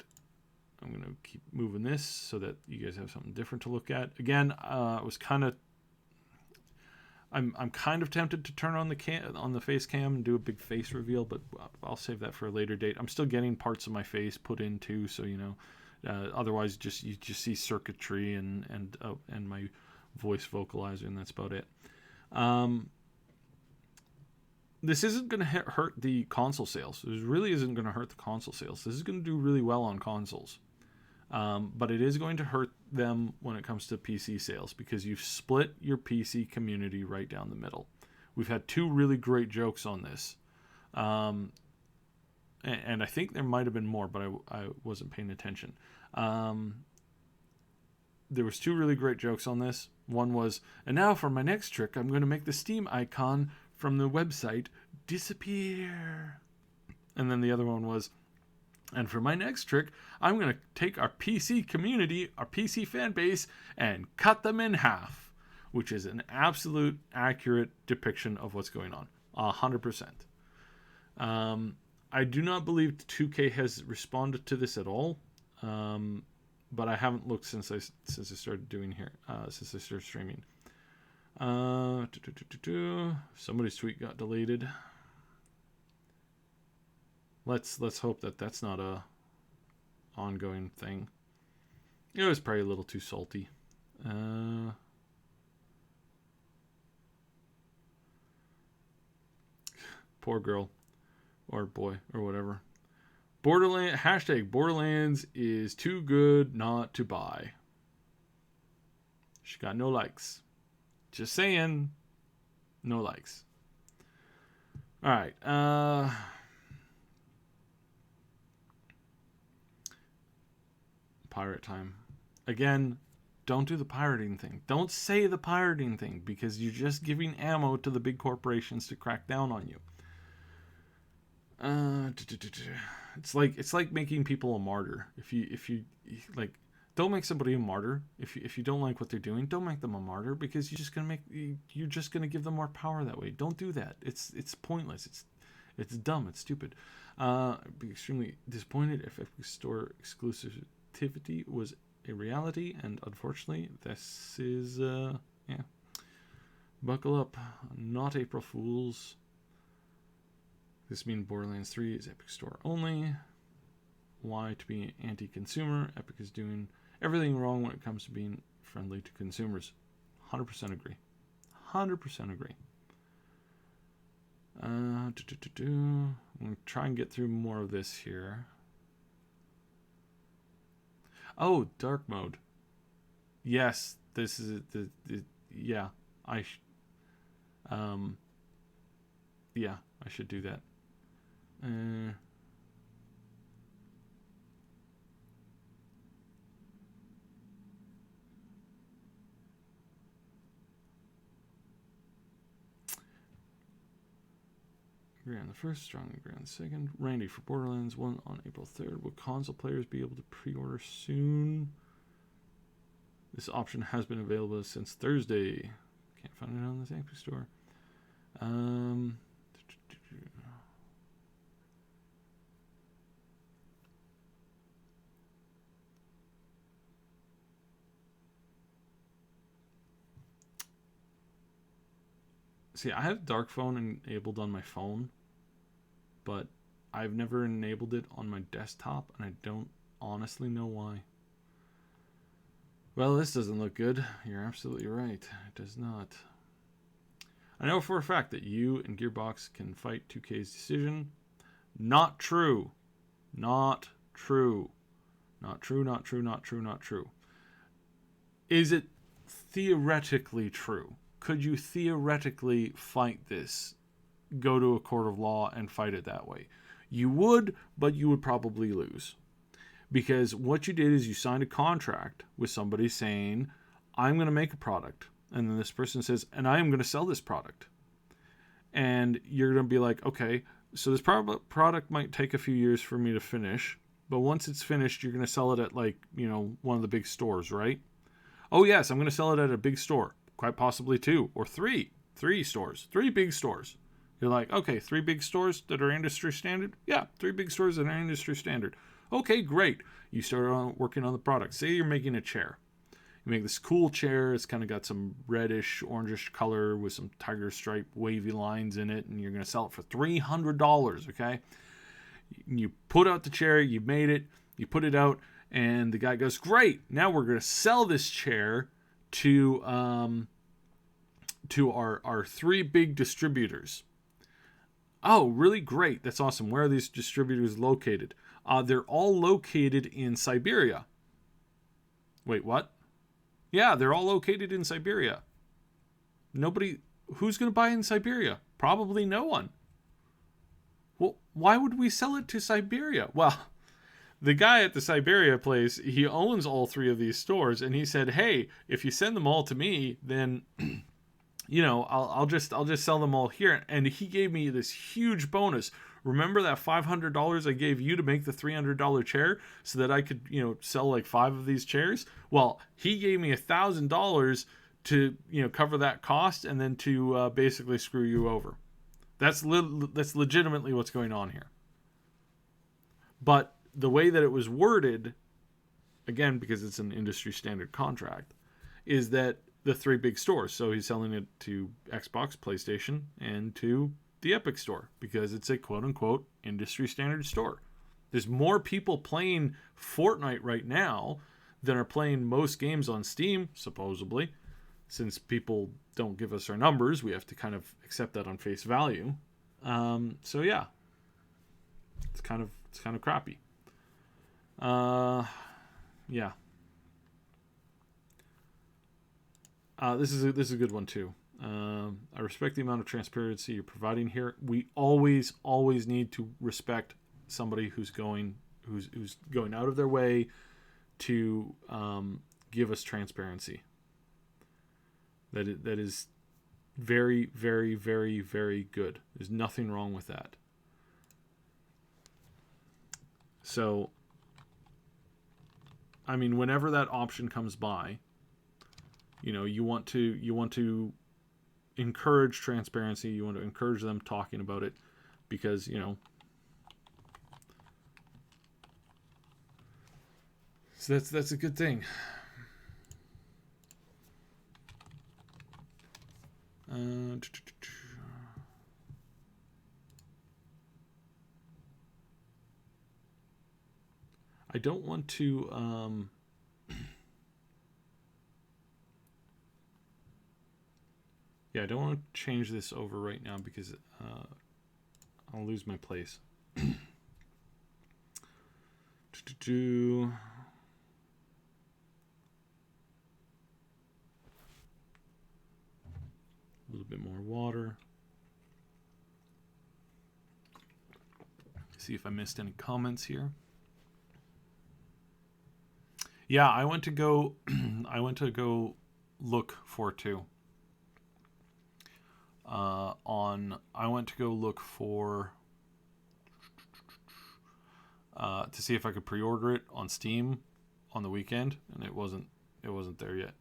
I'm going to keep moving this so that you guys have something different to look at. Again, I'm kind of tempted to turn on the face cam and do a big face reveal, but I'll save that for a later date. I'm still getting parts of my face put in too, so otherwise you just see circuitry and my voice vocalizer, and that's about it. This isn't going to hurt the console sales. This really isn't going to hurt the console sales. This is going to do really well on consoles. But it is going to hurt them when it comes to PC sales, because you've split your PC community right down the middle. We've had two really great jokes on this. And I think there might have been more, but I wasn't paying attention. There was two really great jokes on this. One was, and now for my next trick, I'm going to make the Steam icon from the website disappear. And then the other one was, and for my next trick, I'm going to take our PC community, our PC fan base, and cut them in half, which is an absolute accurate depiction of what's going on. 100%. I do not believe 2K has responded to this at all, but I haven't looked since I started doing here, since I started streaming. Somebody's tweet got deleted. Let's hope that that's not a ongoing thing. It was probably a little too salty. Poor girl. Or boy. Or whatever. Borderlands is too good not to buy. She got no likes. Just saying. No likes. Alright. Pirate time. Again, don't do the pirating thing. Don't say the pirating thing, because you're just giving ammo to the big corporations to crack down on you. It's like making people a martyr. If you like, don't make somebody a martyr. If you don't like what they're doing, don't make them a martyr, because you're just gonna give them more power that way. Don't do that. It's pointless. It's dumb. It's stupid. I'd be extremely disappointed if Epic Store exclusivity was a reality, and unfortunately, this is buckle up. Not April Fools. This means Borderlands 3 is Epic Store only. Why to be anti-consumer? Epic is doing everything wrong when it comes to being friendly to consumers. 100% agree. 100% agree. I'm going to try and get through more of this here. Oh, dark mode. Yes, this is yeah. Um, yeah, I should do that. Agree on the first, strongly agree on the second. Randy for Borderlands 1 on April 3rd. Will console players be able to pre-order soon? This option has been available since Thursday. Can't find it on the Epic Store. See, I have Dark Phone enabled on my phone, but I've never enabled it on my desktop, and I don't honestly know why. Well, this doesn't look good. You're absolutely right. It does not. I know for a fact that you and Gearbox can fight 2K's decision. Not true. Not true. Not true, not true, not true, not true. Is it theoretically true? Could you theoretically fight this? Go to a court of law and fight it that way? You would, but you would probably lose. Because what you did is you signed a contract with somebody saying, I'm going to make a product. And then this person says, and I am going to sell this product. And you're going to be like, okay, so this product might take a few years for me to finish. But once it's finished, you're going to sell it at one of the big stores, right? Oh, yes, I'm going to sell it at a big store. Quite possibly 2 or 3. 3 stores. 3 big stores. You're like, okay, 3 big stores that are industry standard? Yeah, 3 big stores that are industry standard. Okay, great. You start working on the product. Say you're making a chair. You make this cool chair. It's kind of got some reddish, orangish color with some tiger stripe wavy lines in it, and you're going to sell it for $300, okay? You put out the chair. You made it. You put it out, and the guy goes, great. Now we're going to sell this chair to our 3 big distributors. Oh, really great. That's awesome. Where are these distributors located? They're all located in Siberia. Wait, what? Yeah, they're all located in Siberia. Who's going to buy in Siberia? Probably no one. Well, why would we sell it to Siberia? Well, the guy at the Siberia place, he owns all 3 of these stores, and he said, hey, if you send them all to me, then I'll just sell them all here. And he gave me this huge bonus. Remember that $500 I gave you to make the $300 chair so that I could, sell like 5 of these chairs? Well, he gave me $1,000 to, cover that cost and then to basically screw you over. That's legitimately what's going on here. But the way that it was worded, again, because it's an industry standard contract, is that the 3 big stores. So he's selling it to Xbox, PlayStation, and to the Epic Store because it's a quote-unquote industry standard store. There's more people playing Fortnite right now than are playing most games on Steam, supposedly. Since people don't give us our numbers, we have to kind of accept that on face value. So yeah, it's kind of crappy. Yeah. This is a good one too. I respect the amount of transparency you're providing here. We always need to respect somebody who's going out of their way to give us transparency. That is very, very, very, very good. There's nothing wrong with that. So, I mean, whenever that option comes by, you want to encourage transparency. You want to encourage them talking about it because, so that's a good thing. I don't want to I don't want to change this over right now because I'll lose my place. Do. A little bit more water. See if I missed any comments here. Yeah, I went to go look for two. I went to go look for to see if I could pre-order it on Steam on the weekend, and it wasn't there yet.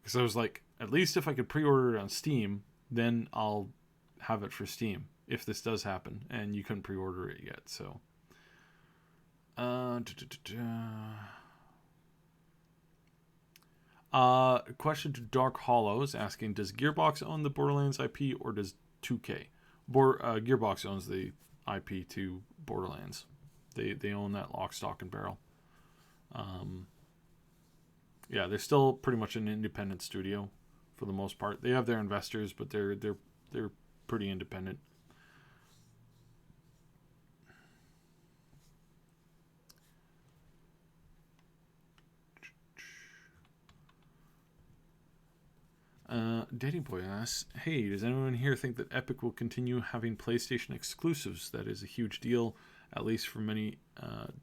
Because I was like, at least if I could pre-order it on Steam, then I'll have it for Steam if this does happen. And you couldn't pre-order it yet, so. Question to Dark Hollows asking, does Gearbox own the Borderlands IP or does 2K? Gearbox owns the IP to Borderlands. They own that lock, stock, and barrel. Yeah, they're still pretty much an independent studio for the most part. They have their investors, but they're pretty independent. Daddy Boy asks, hey, does anyone here think that Epic will continue having PlayStation exclusives? That is a huge deal, at least from a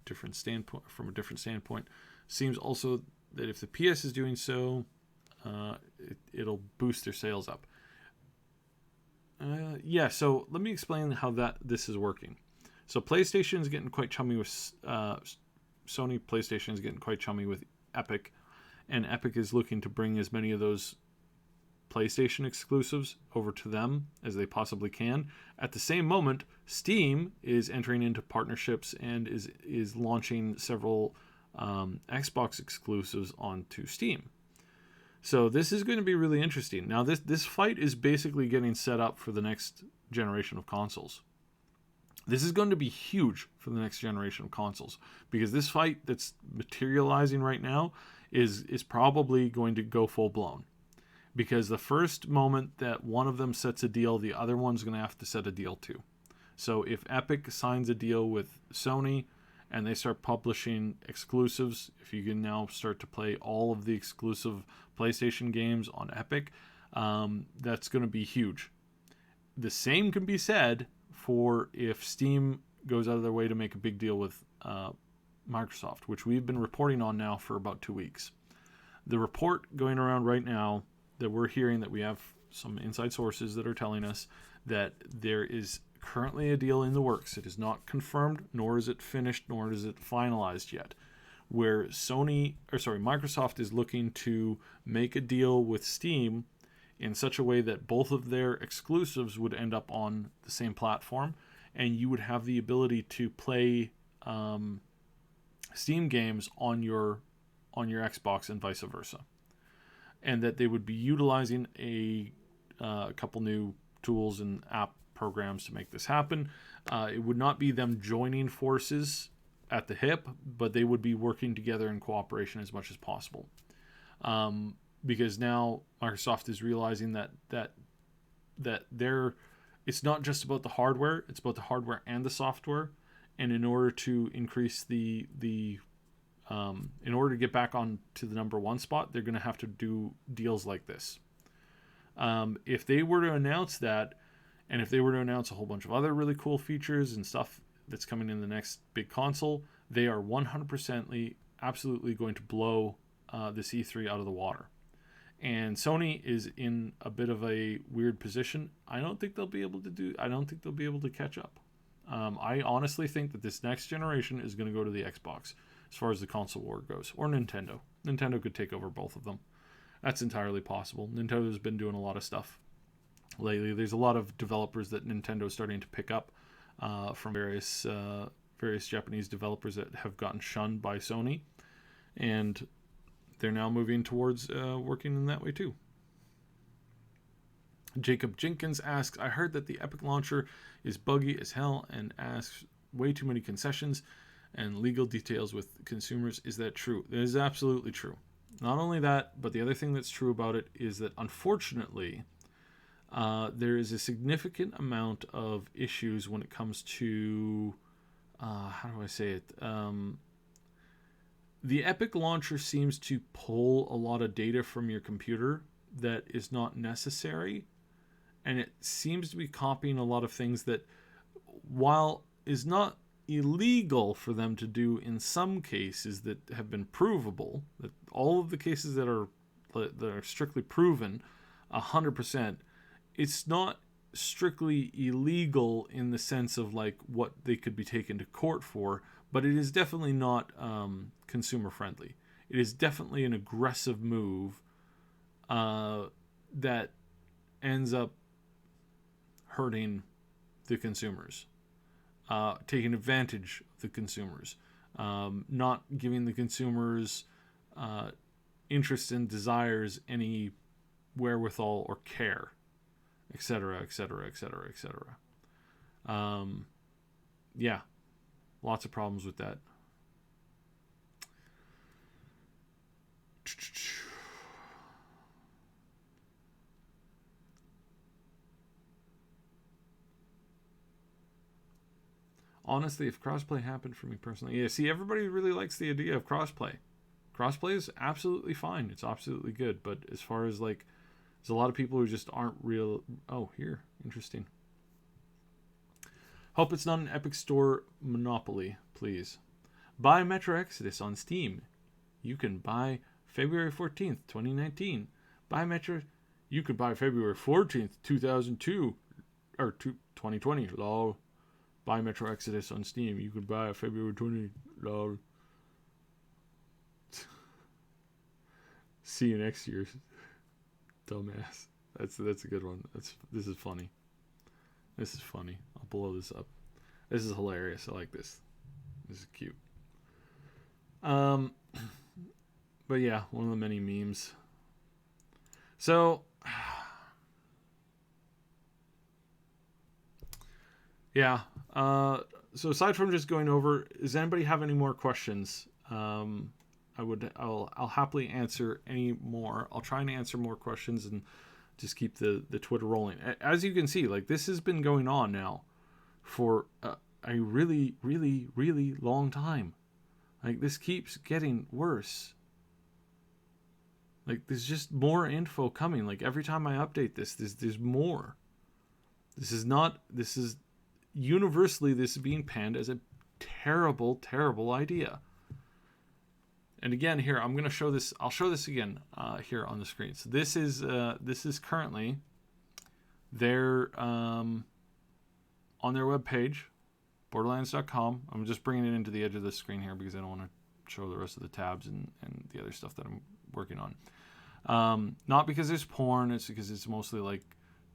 different standpoint. Seems also that if the PS is doing so, it'll boost their sales up. Yeah, so let me explain how this is working. So PlayStation is getting quite chummy with Sony. PlayStation is getting quite chummy with Epic, and Epic is looking to bring as many of those PlayStation exclusives over to them as they possibly can. At the same moment, Steam is entering into partnerships and is launching several Xbox exclusives onto Steam. So this is going to be really interesting. Now this fight is basically getting set up for the next generation of consoles. This is going to be huge for the next generation of consoles because this fight that's materializing right now is probably going to go full blown. Because the first moment that one of them sets a deal, the other one's going to have to set a deal too. So if Epic signs a deal with Sony and they start publishing exclusives, if you can now start to play all of the exclusive PlayStation games on Epic, that's going to be huge. The same can be said for if Steam goes out of their way to make a big deal with Microsoft, which we've been reporting on now for about 2 weeks. The report going around right now that we're hearing, that we have some inside sources that are telling us that there is currently a deal in the works. It is not confirmed, nor is it finished, nor is it finalized yet, where Microsoft is looking to make a deal with Steam in such a way that both of their exclusives would end up on the same platform, and you would have the ability to play Steam games on your Xbox and vice versa. And that they would be utilizing a couple new tools and app programs to make this happen. It would not be them joining forces at the hip, but they would be working together in cooperation as much as possible. Because now Microsoft is realizing that it's not just about the hardware, it's about the hardware and the software. And in order to increase in order to get back on to the number one spot, they're going to have to do deals like this. If they were to announce that, and if they were to announce a whole bunch of other really cool features and stuff that's coming in the next big console, they are 100% absolutely going to blow this E3 out of the water. And Sony is in a bit of a weird position. I don't think they'll be able to catch up. I honestly think that this next generation is going to go to the Xbox as far as the console war goes, or Nintendo. Nintendo could take over both of them. That's entirely possible. Nintendo's been doing a lot of stuff lately. There's a lot of developers that Nintendo's starting to pick up from various Japanese developers that have gotten shunned by Sony, and they're now moving towards working in that way too. Jacob Jenkins asks, I heard that the Epic launcher is buggy as hell and asks way too many concessions and legal details with consumers. Is that true? It is absolutely true. Not only that, but the other thing that's true about it is that unfortunately, there is a significant amount of issues when it comes to how do I say it? The Epic launcher seems to pull a lot of data from your computer that is not necessary, and it seems to be copying a lot of things that, while is not illegal for them to do in some cases that have been provable, that all of the cases that are strictly proven 100%, it's not strictly illegal in the sense of like what they could be taken to court for, but it is definitely not consumer friendly. It is definitely an aggressive move that ends up hurting the consumers, taking advantage of the consumers, not giving the consumers interests and desires any wherewithal or care, etc., etc., etc., etc. Yeah, lots of problems with that. Honestly, if crossplay happened for me personally, yeah, see, everybody really likes the idea of crossplay. Crossplay is absolutely fine. It's absolutely good. But as far as like, there's a lot of people who just aren't real. Oh, here. Interesting. Hope it's not an Epic Store monopoly, please. Buy Metro Exodus on Steam. You can buy February 14th, 2019. Buy Metro. You could buy February 14th, 2002. Or 2020. Lol. Buy Metro Exodus on Steam. You could buy February 20th. Lol. See you next year, dumbass. That's a good one. This is funny. This is funny. I'll blow this up. This is hilarious. I like this. This is cute. But yeah, one of the many memes. So yeah. So aside from just going over, does anybody have any more questions? I'll happily answer any more. I'll try and answer more questions and just keep the Twitter rolling. As you can see, like, this has been going on now for a really, really, really long time. Like, this keeps getting worse. Like, there's just more info coming. Like, every time I update there's more. This is universally, this is being panned as a terrible, terrible idea. And again, here, I'm going to show this. I'll show this again here on the screen. So this is currently their on their webpage, Borderlands.com. I'm just bringing it into the edge of the screen here because I don't want to show the rest of the tabs and the other stuff that I'm working on. Not because there's porn. It's because it's mostly like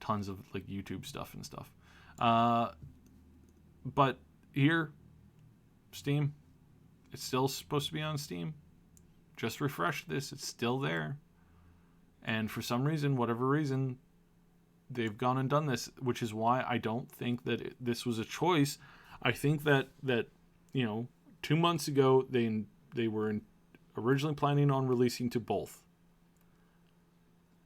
tons of like YouTube stuff and stuff. But here, Steam. It's still supposed to be on Steam. Just refresh this. It's still there. And for some reason, whatever reason, they've gone and done this, which is why I don't think that this was a choice. I think that 2 months ago, they were originally planning on releasing to both.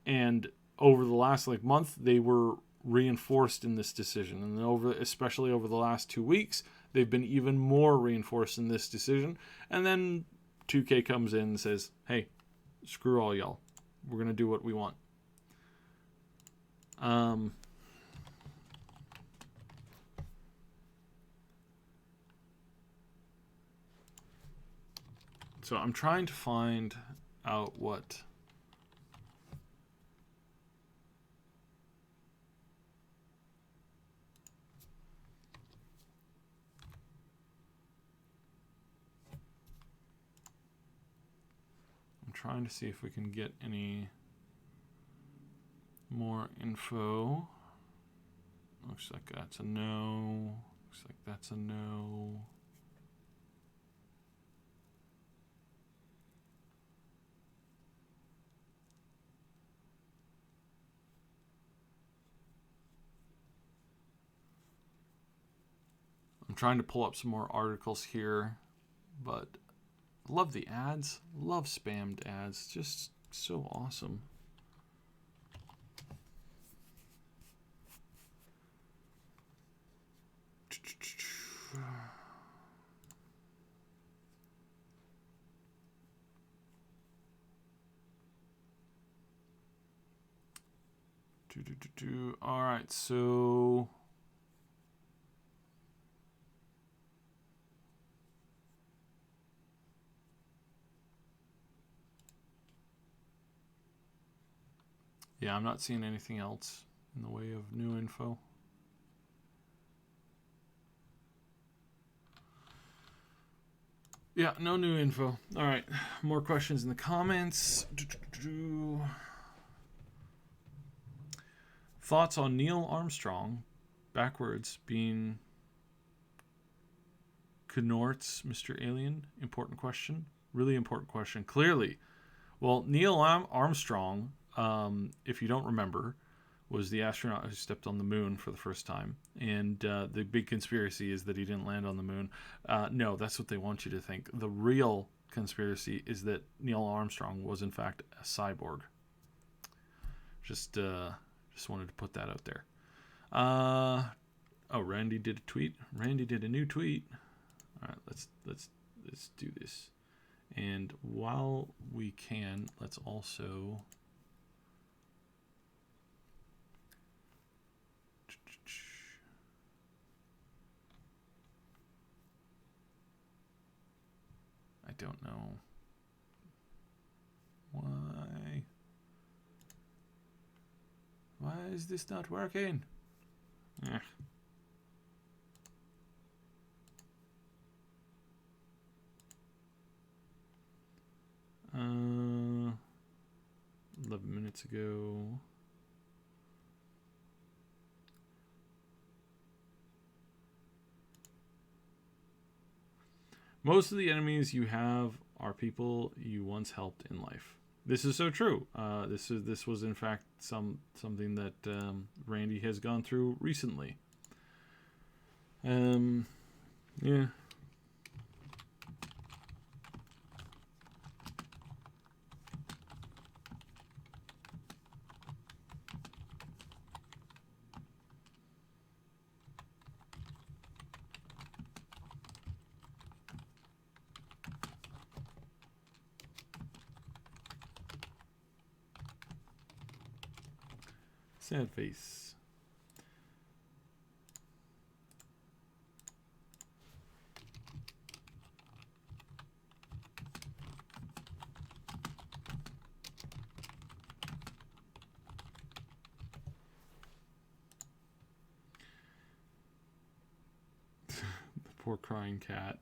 And over the last month, they were reinforced in this decision. And especially over the last 2 weeks, they've been even more reinforced in this decision. And then 2K comes in and says, hey, screw all y'all. We're going to do what we want. So I'm trying to find out what... trying to see if we can get any more info. Looks like that's a no. Looks like that's a no. I'm trying to pull up some more articles here, but love the ads. Love spammed ads. Just so awesome. All right, so yeah, I'm not seeing anything else in the way of new info. Yeah, no new info. All right, more questions in the comments. Thoughts on Neil Armstrong backwards being Knort's Mr. Alien? Important question. Really important question. Clearly. Well, Neil Armstrong, if you don't remember, was the astronaut who stepped on the moon for the first time. And the big conspiracy is that he didn't land on the moon. No, that's what they want you to think. The real conspiracy is that Neil Armstrong was, in fact, a cyborg. Just wanted to put that out there. Oh, Randy did a tweet. Randy did a new tweet. All right, let's do this. And while we can, let's also I don't know why is this not working? Eh. 11 minutes ago. Most of the enemies you have are people you once helped in life. This is so true. This was in fact something that Randy has gone through recently. Yeah. Sad face. The poor crying cat.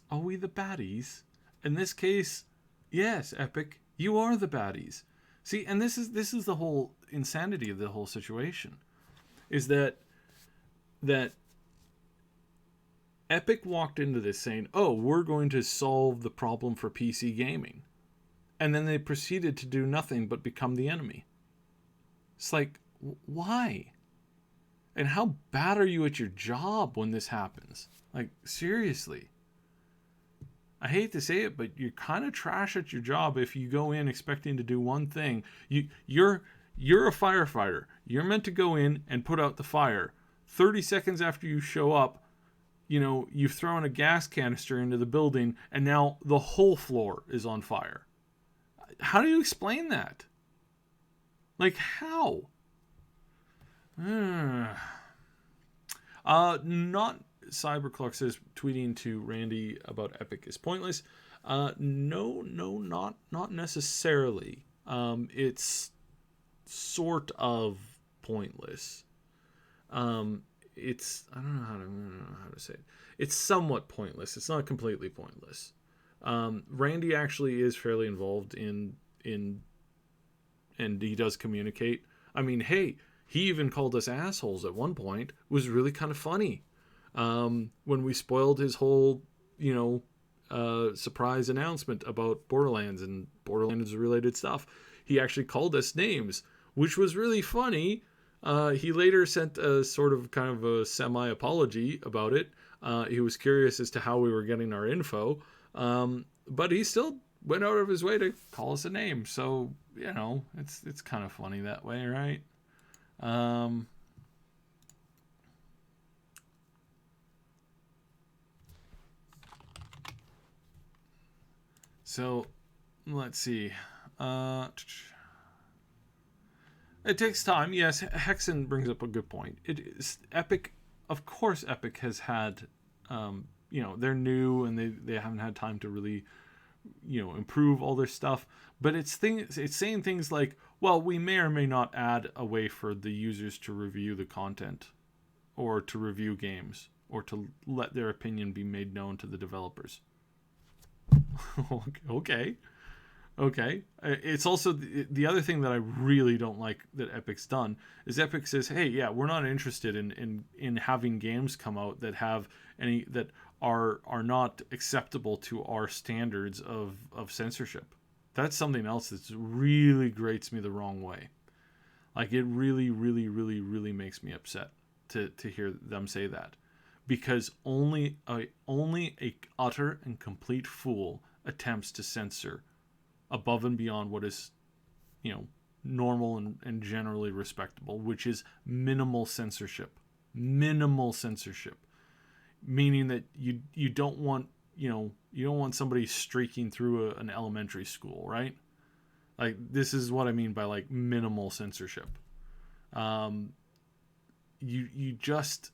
Are we the baddies? In this case, yes, Epic, you are the baddies. See, and this is the whole insanity of the whole situation, is that Epic walked into this saying, "Oh, we're going to solve the problem for PC gaming," and then they proceeded to do nothing but become the enemy. It's like, why? And how bad are you at your job when this happens? Like, seriously. I hate to say it, but you're kind of trash at your job if you go in expecting to do one thing. You're a firefighter. You're meant to go in and put out the fire. 30 seconds after you show up, you've thrown a gas canister into the building, and now the whole floor is on fire. How do you explain that? Like, how? Not Cyberclock says tweeting to Randy about Epic is pointless. No, not necessarily. It's sort of pointless. It's I don't know how to say it. It's somewhat pointless. It's not completely pointless. Randy actually is fairly involved in and he does communicate. I mean, hey, he even called us assholes at one point. It was really kind of funny. When we spoiled his whole, surprise announcement about Borderlands and Borderlands related stuff, he actually called us names, which was really funny. He later sent a sort of kind of a semi-apology about it. He was curious as to how we were getting our info, but he still went out of his way to call us a name. So, it's kind of funny that way, right? So let's see. Uh, it takes time. Yes, Hexen brings up a good point. It is Epic. Of course, Epic has had, they're new and they haven't had time to really, improve all their stuff. But it's saying things like, well, we may or may not add a way for the users to review the content, or to review games, or to let their opinion be made known to the developers. Okay. Okay. It's also the other thing that I really don't like that Epic's done is Epic says, "Hey, yeah, we're not interested in having games come out that have any that are not acceptable to our standards of censorship." That's something else that really grates me the wrong way. Like, it really, really, really, really makes me upset to hear them say that, because only a utter and complete fool attempts to censor above and beyond what is, normal and generally respectable, which is minimal censorship. Minimal censorship, meaning that you don't want you don't want somebody streaking through an elementary school, right? Like, this is what I mean by, like, minimal censorship. You just,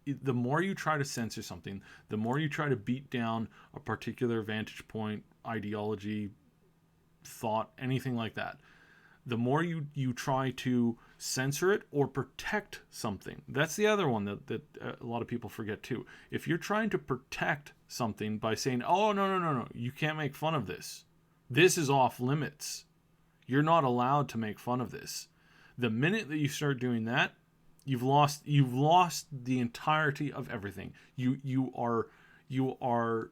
the more you try to censor something, the more you try to beat down a particular vantage point, ideology, thought, anything like that, the more you try to censor it or protect something. That's the other one that a lot of people forget too. If you're trying to protect something by saying, oh, no, you can't make fun of this. This is off limits. You're not allowed to make fun of this. The minute that you start doing that, you've lost the entirety of everything. You are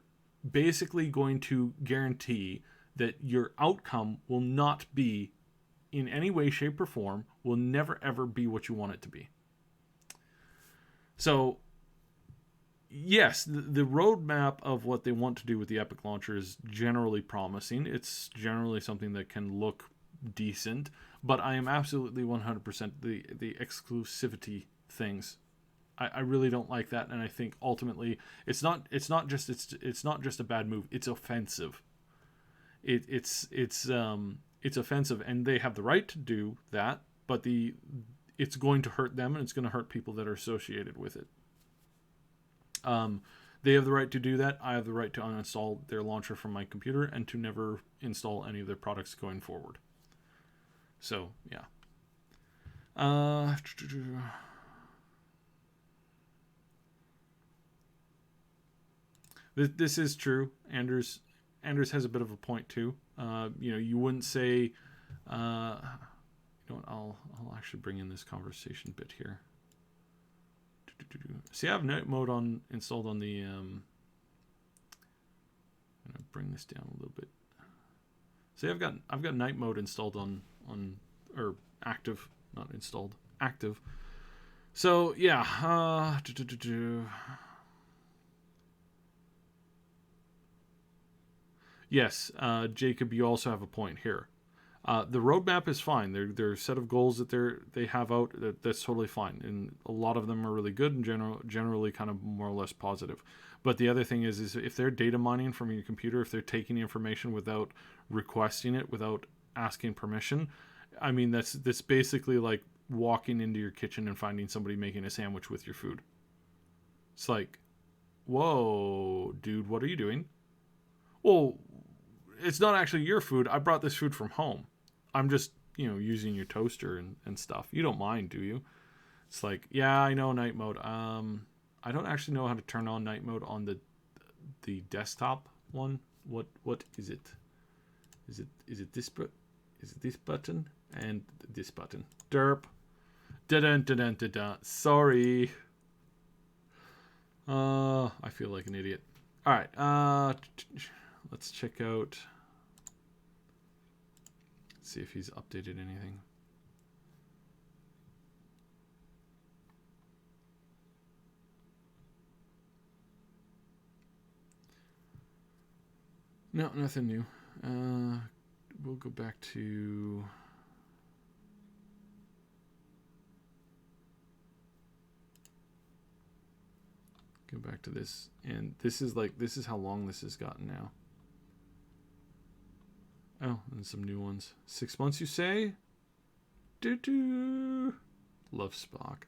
basically going to guarantee that your outcome will not be, in any way, shape, or form, will never ever be what you want it to be. So, yes, the roadmap of what they want to do with the Epic launcher is generally promising. It's generally something that can look decent, but I am absolutely 100% the exclusivity things. I really don't like that, and I think ultimately it's not just a bad move. It's offensive. It's offensive, and they have the right to do that, but it's going to hurt them, and it's going to hurt people that are associated with it. They have the right to do that. I have the right to uninstall their launcher from my computer and to never install any of their products going forward. So, yeah. This is true. Anders has a bit of a point too. You wouldn't say. I'll actually bring in this conversation bit here. See, I have night mode installed on the. I'm gonna bring this down a little bit. See, I've got night mode installed on or active, not installed, active. So yeah. Yes, Jacob, you also have a point here. The roadmap is fine. Their set of goals that they have out, that's totally fine, and a lot of them are really good and generally kind of more or less positive. But the other thing is if they're data mining from your computer, if they're taking information without requesting it, without asking permission, I mean that's basically like walking into your kitchen and finding somebody making a sandwich with your food. It's like, whoa, dude, what are you doing? Well, it's not actually your food. I brought this food from home. I'm just, using your toaster and stuff. You don't mind, do you? It's like, yeah, I know night mode. I don't actually know how to turn on night mode on the desktop one. What is it? Is it this button and this button? Derp. Da-dun. Sorry. I feel like an idiot. All right. Let's check out. Let's see if he's updated anything. No, nothing new. We'll go back to. Go back to this, and this is how long this has gotten now. Oh, and some new ones. 6 months, you say? Doo-doo. Love Spock.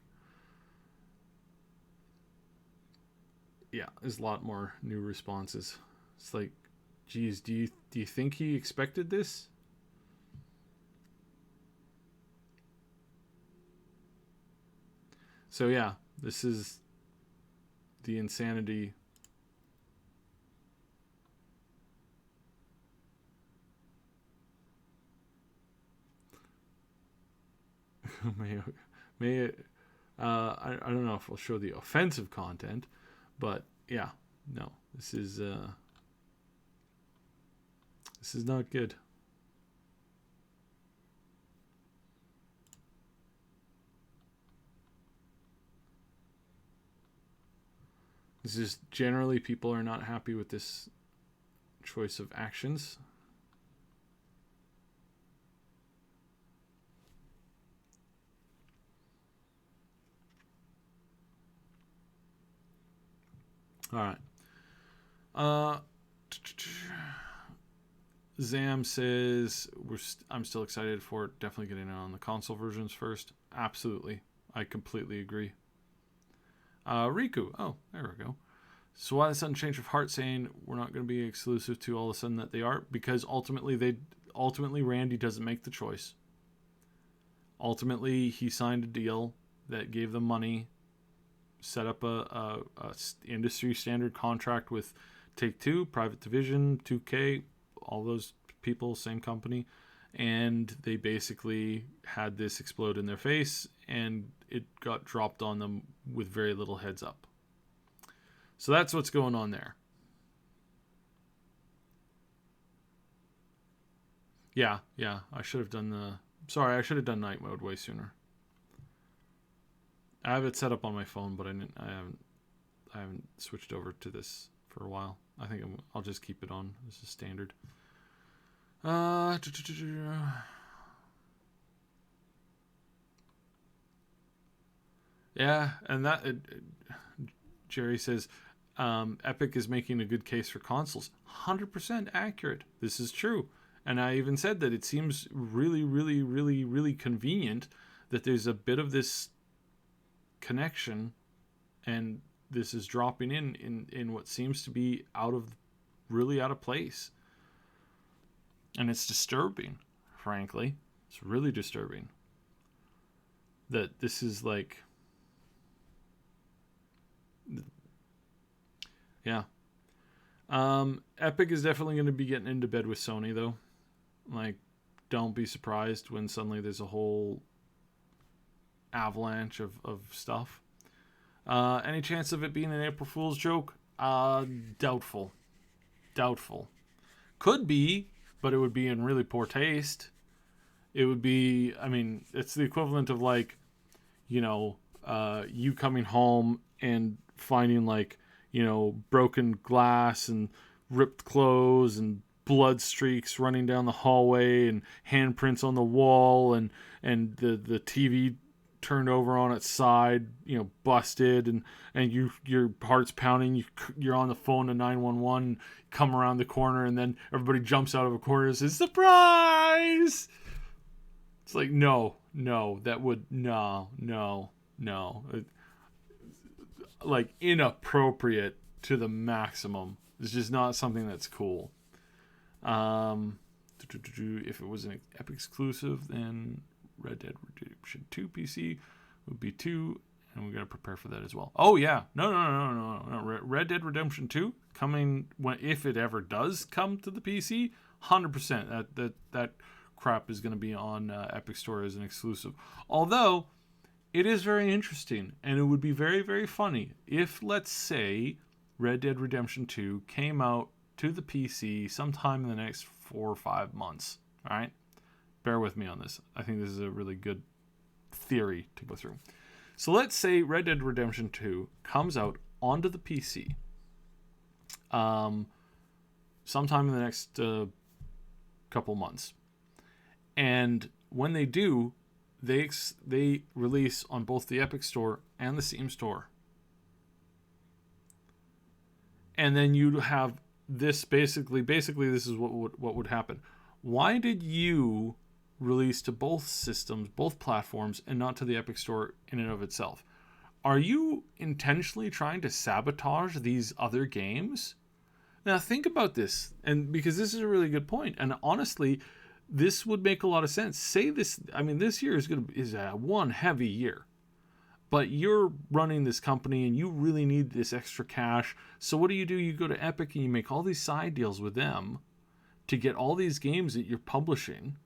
Yeah, there's a lot more new responses. It's like, geez, do you think he expected this? So yeah, this is the insanity. may I don't know if I'll show the offensive content, but yeah, no, this is not good. This is generally people are not happy with this choice of actions. All right. Zam says I'm still excited for it. Definitely getting it on the console versions first. Absolutely, I completely agree. Riku. Oh, there we go. So why the sudden change of heart saying we're not going to be exclusive to all of a sudden that they are? Because ultimately Randy doesn't make the choice. Ultimately, he signed a deal that gave them money, set up a industry standard contract with Take-Two, Private Division, 2K, all those people, same company, and they basically had this explode in their face, and it got dropped on them with very little heads up. So that's what's going on there. Yeah, I should have done night mode way sooner. I have it set up on my phone, but I haven't switched over to this for a while. I think I'll just keep it on. This is standard. Yeah, and Jerry says Epic is making a good case for consoles. 100% accurate. This is true. And I even said that it seems really, really, really, really convenient that there's a bit of this connection, and this is dropping in what seems to be really out of place. And it's disturbing, frankly. It's really disturbing that this is like, yeah. Epic is definitely going to be getting into bed with Sony, though. Like, don't be surprised when suddenly there's a whole avalanche of stuff. Any chance of it being an April Fool's joke? Doubtful. Could be, but it would be in really poor taste. It would be, I mean, it's the equivalent of like, you coming home and finding like, broken glass and ripped clothes and blood streaks running down the hallway and handprints on the wall and the TV turned over on its side, busted, and your heart's pounding. You're on the phone to 911, come around the corner, and then everybody jumps out of a corner and says, "Surprise!" It's like, no, that would no. Like inappropriate to the maximum. It's just not something that's cool. If it was an Epic exclusive, then Red Dead Redemption 2 PC would be 2, and we got to prepare for that as well. Oh yeah, no. Red Dead Redemption 2 coming if it ever does come to the PC, 100%. That crap is going to be on Epic Store as an exclusive. Although it is very interesting, and it would be very, very funny if, let's say, Red Dead Redemption 2 came out to the PC sometime in the next 4 or 5 months. All right? Bear with me on this. I think this is a really good theory to go through. So let's say Red Dead Redemption 2 comes out onto the PC sometime in the next couple months. And when they do, they release on both the Epic Store and the Steam Store. and then you'd have this basically this is what would happen. Why did you release to both systems, both platforms, and not to the Epic Store in and of itself? Are you intentionally trying to sabotage these other games? Now think about this, and because this is a really good point, and honestly, this would make a lot of sense. Say this, I mean, this year is a one heavy year, but you're running this company and you really need this extra cash. So what do? You go to Epic and you make all these side deals with them to get all these games that you're publishing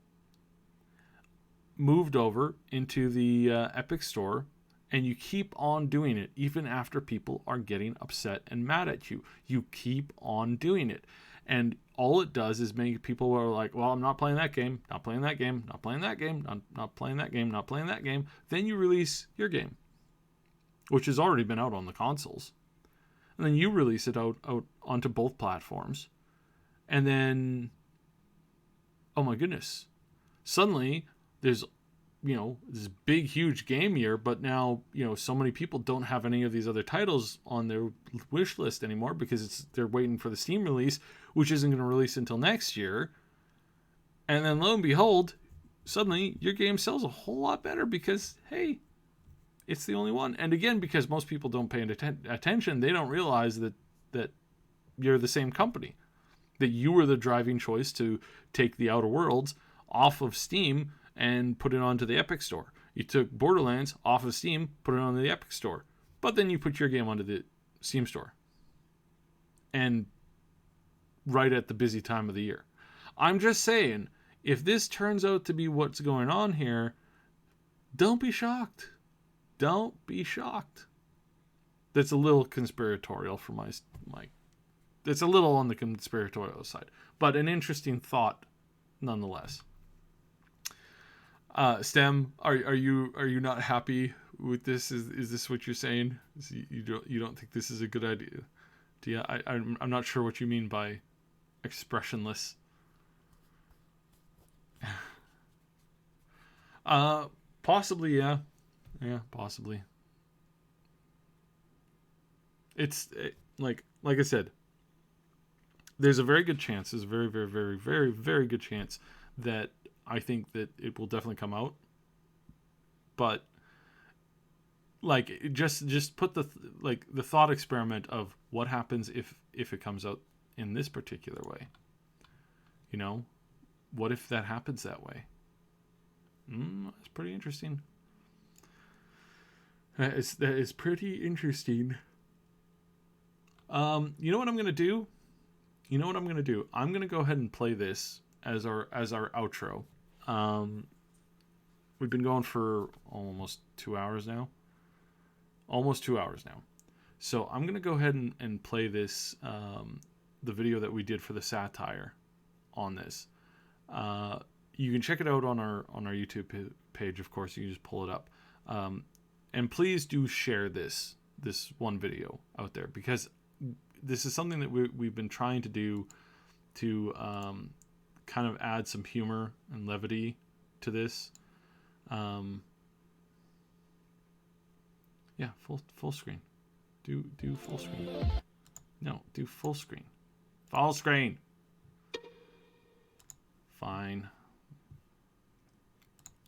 moved over into the Epic Store, and you keep on doing it even after people are getting upset and mad at you. You keep on doing it. And all it does is make people are like, well, I'm not playing that game, not playing that game, not playing that game, not playing that game, not playing that game. Then you release your game, which has already been out on the consoles. And then you release it out onto both platforms. And then, oh my goodness, suddenly there's, this big, huge game year, but now, so many people don't have any of these other titles on their wish list anymore because they're waiting for the Steam release, which isn't going to release until next year. And then lo and behold, suddenly your game sells a whole lot better because, hey, it's the only one. And again, because most people don't pay attention, they don't realize that you're the same company, that you were the driving choice to take the Outer Worlds off of Steam and put it onto the Epic Store. You took Borderlands off of Steam, put it on the Epic Store, but then you put your game onto the Steam Store. And right at the busy time of the year. I'm just saying, if this turns out to be what's going on here, don't be shocked. Don't be shocked. That's a little conspiratorial for my it's a little on the conspiratorial side, but an interesting thought nonetheless. Stem, are you not happy with this? Is this what you're saying? You don't think this is a good idea? Yeah, I'm not sure what you mean by expressionless. Possibly, yeah, possibly. It's like I said, there's a very good chance. There's a very, very, very, very, very good chance that I think that it will definitely come out. But just put the thought experiment of what happens if it comes out in this particular way. What if that happens that way? That's pretty interesting. That is pretty interesting. You know what I'm gonna do? I'm gonna go ahead and play this as our outro. We've been going for almost 2 hours now. So I'm gonna go ahead and play this, the video that we did for the satire on this. You can check it out on our YouTube page. Of course, you can just pull it up. And please do share this one video out there, because this is something that we've been trying to do to kind of add some humor and levity to this. Yeah, full screen. Do full screen. No, do full screen. Full screen. Fine.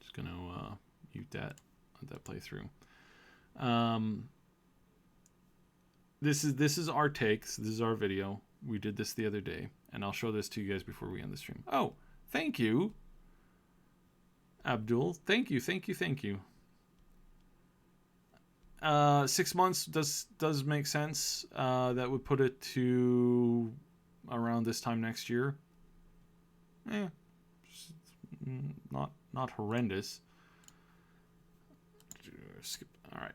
Just gonna mute that. Let that play through. This is our takes. This is our video. We did this the other day, and I'll show this to you guys before we end the stream. Oh, thank you, Abdul. Thank you. 6 months does make sense. That would put it to around this time next year. Not horrendous. Skip. All right.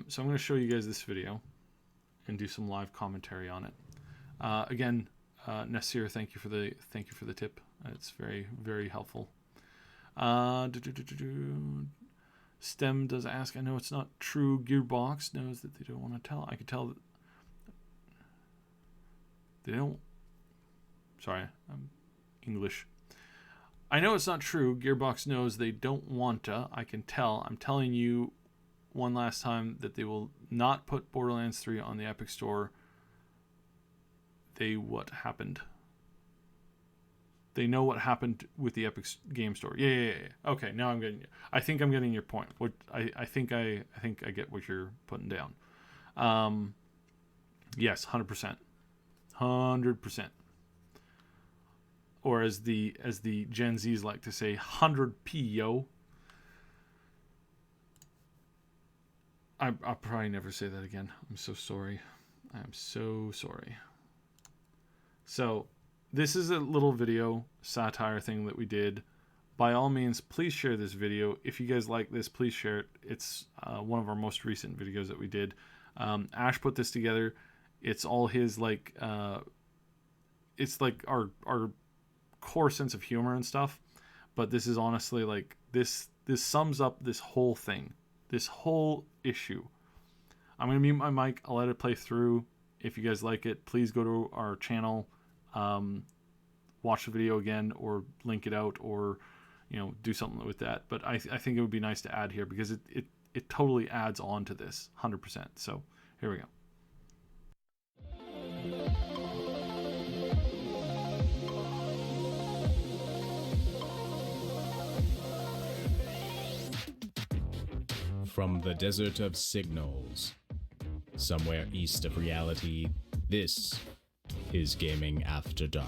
So I'm going to show you guys this video and do some live commentary on it. Again, Nasir, thank you for the tip. It's very, very helpful. Stem does ask, I know it's not true. Gearbox knows that they don't want to tell. I could tell that they don't. Sorry, I'm English. I know it's not true. Gearbox knows they don't want to. I can tell. I'm telling you one last time that they will not put Borderlands 3 on the Epic Store. What happened? They know what happened with the Epic Game Store. Yeah. Okay, now I'm getting. I think I'm getting your point. I think I get what you're putting down. Yes, 100%, 100%. Or as the Gen Zs like to say, 100p yo. I'll probably never say that again. I'm so sorry. I'm so sorry. So, this is a little video satire thing that we did. By all means, please share this video. If you guys like this, please share it. It's one of our most recent videos that we did. Ash put this together. It's all his it's like our core sense of humor and stuff. But this is honestly like this sums up this whole thing, this whole issue. I'm gonna mute my mic. I'll let it play through. If you guys like it, please go to our channel, watch the video again, or link it out, or do something with that. But I think it would be nice to add here because it totally adds on to this 100%. So here we go. From the desert of signals, somewhere east of reality, this is Gaming After Dark.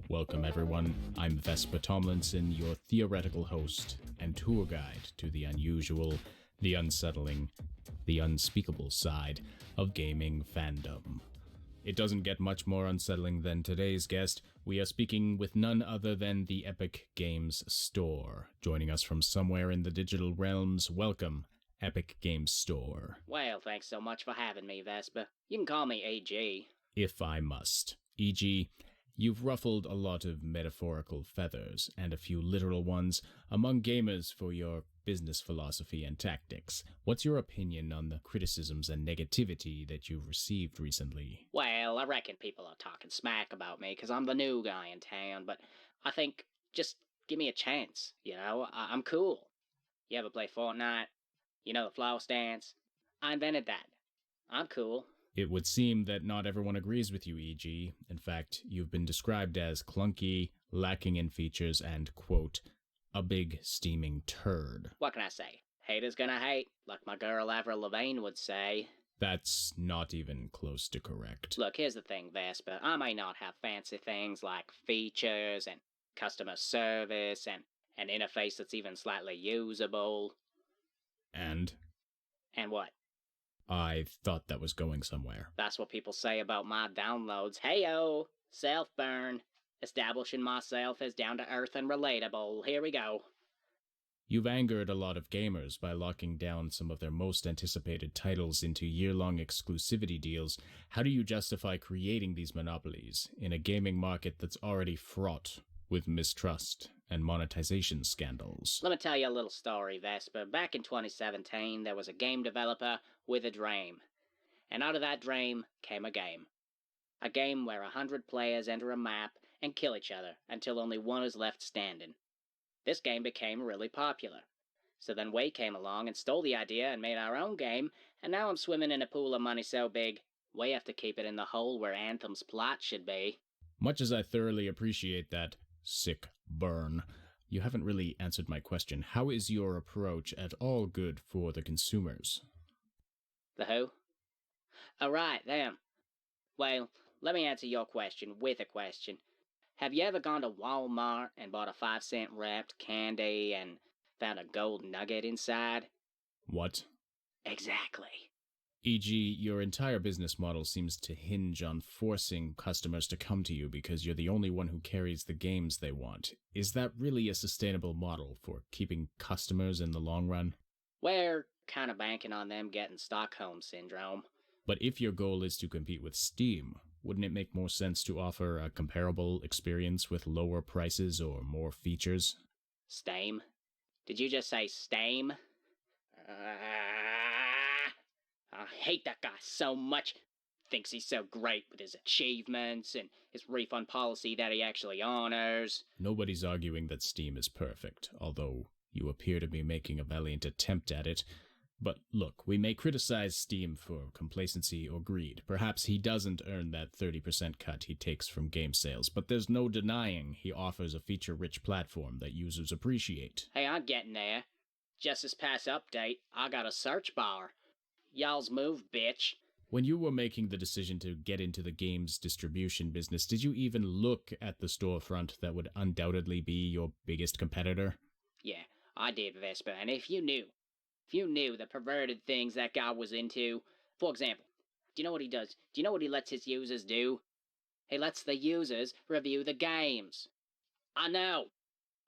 Welcome everyone, I'm Vespa Tomlinson, your theoretical host and tour guide to the unusual, the unsettling, the unspeakable side of gaming fandom. It doesn't get much more unsettling than today's guest. We are speaking with none other than the Epic Games Store. Joining us from somewhere in the digital realms, welcome, Epic Games Store. Well, thanks so much for having me, Vespa. You can call me AG. If I must. E.g., you've ruffled a lot of metaphorical feathers, and a few literal ones, among gamers for your business philosophy and tactics. What's your opinion on the criticisms and negativity that you've received recently? Well, I reckon people are talking smack about me because I'm the new guy in town, but I think just give me a chance, I'm cool. You ever play Fortnite? You know the flower stance? I invented that. I'm cool. It would seem that not everyone agrees with you, E.g. In fact, you've been described as clunky, lacking in features, and, quote, a big steaming turd. What can I say? Haters gonna hate, like my girl Avril Lavigne would say. That's not even close to correct. Look, here's the thing, Vespa. I may not have fancy things like features and customer service and an interface that's even slightly usable. And? And what? I thought that was going somewhere. That's what people say about my downloads. Heyo! Self-burn. Establishing myself as down-to-earth and relatable. Here we go. You've angered a lot of gamers by locking down some of their most anticipated titles into year-long exclusivity deals. How do you justify creating these monopolies in a gaming market that's already fraught with mistrust and monetization scandals? Let me tell you a little story, Vespa. Back in 2017, there was a game developer with a dream. And out of that dream came a game. A game where 100 players enter a map and kill each other until only one is left standing. This game became really popular. So then we came along and stole the idea and made our own game, and now I'm swimming in a pool of money so big, we have to keep it in the hole where Anthem's plot should be. Much as I thoroughly appreciate that sick burn, you haven't really answered my question. How is your approach at all good for the consumers? The who? Oh, right, them. Well, let me answer your question with a question. Have you ever gone to Walmart and bought a 5-cent wrapped candy and found a gold nugget inside? What? Exactly. E.g., your entire business model seems to hinge on forcing customers to come to you because you're the only one who carries the games they want. Is that really a sustainable model for keeping customers in the long run? We're kind of banking on them getting Stockholm Syndrome. But if your goal is to compete with Steam, wouldn't it make more sense to offer a comparable experience with lower prices or more features? Stame? Did you just say Stame? I hate that guy so much. Thinks he's so great with his achievements and his refund policy that he actually honors. Nobody's arguing that Steam is perfect, although you appear to be making a valiant attempt at it. But look, we may criticize Steam for complacency or greed. Perhaps he doesn't earn that 30% cut he takes from game sales, but there's no denying he offers a feature-rich platform that users appreciate. Hey, I'm getting there. Just this past update, I got a search bar. Y'all's move, bitch. When you were making the decision to get into the game's distribution business, did you even look at the storefront that would undoubtedly be your biggest competitor? Yeah, I did, Vesper, and if you knew the perverted things that guy was into, for example, do you know what he does? Do you know what he lets his users do? He lets the users review the games. I know.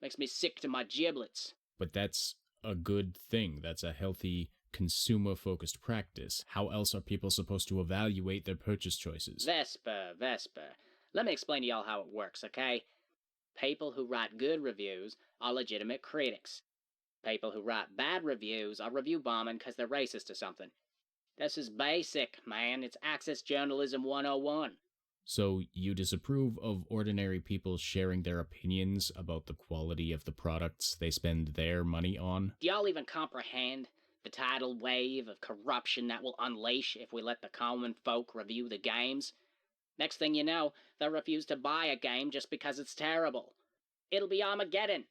Makes me sick to my giblets. But that's a good thing. That's a healthy, consumer-focused practice. How else are people supposed to evaluate their purchase choices? Vesper. Let me explain to y'all how it works, okay? People who write good reviews are legitimate critics. People who write bad reviews are review bombing because they're racist or something. This is basic, man. It's Access Journalism 101. So you disapprove of ordinary people sharing their opinions about the quality of the products they spend their money on? Do y'all even comprehend the tidal wave of corruption that will unleash if we let the common folk review the games? Next thing you know, they'll refuse to buy a game just because it's terrible. It'll be Armageddon.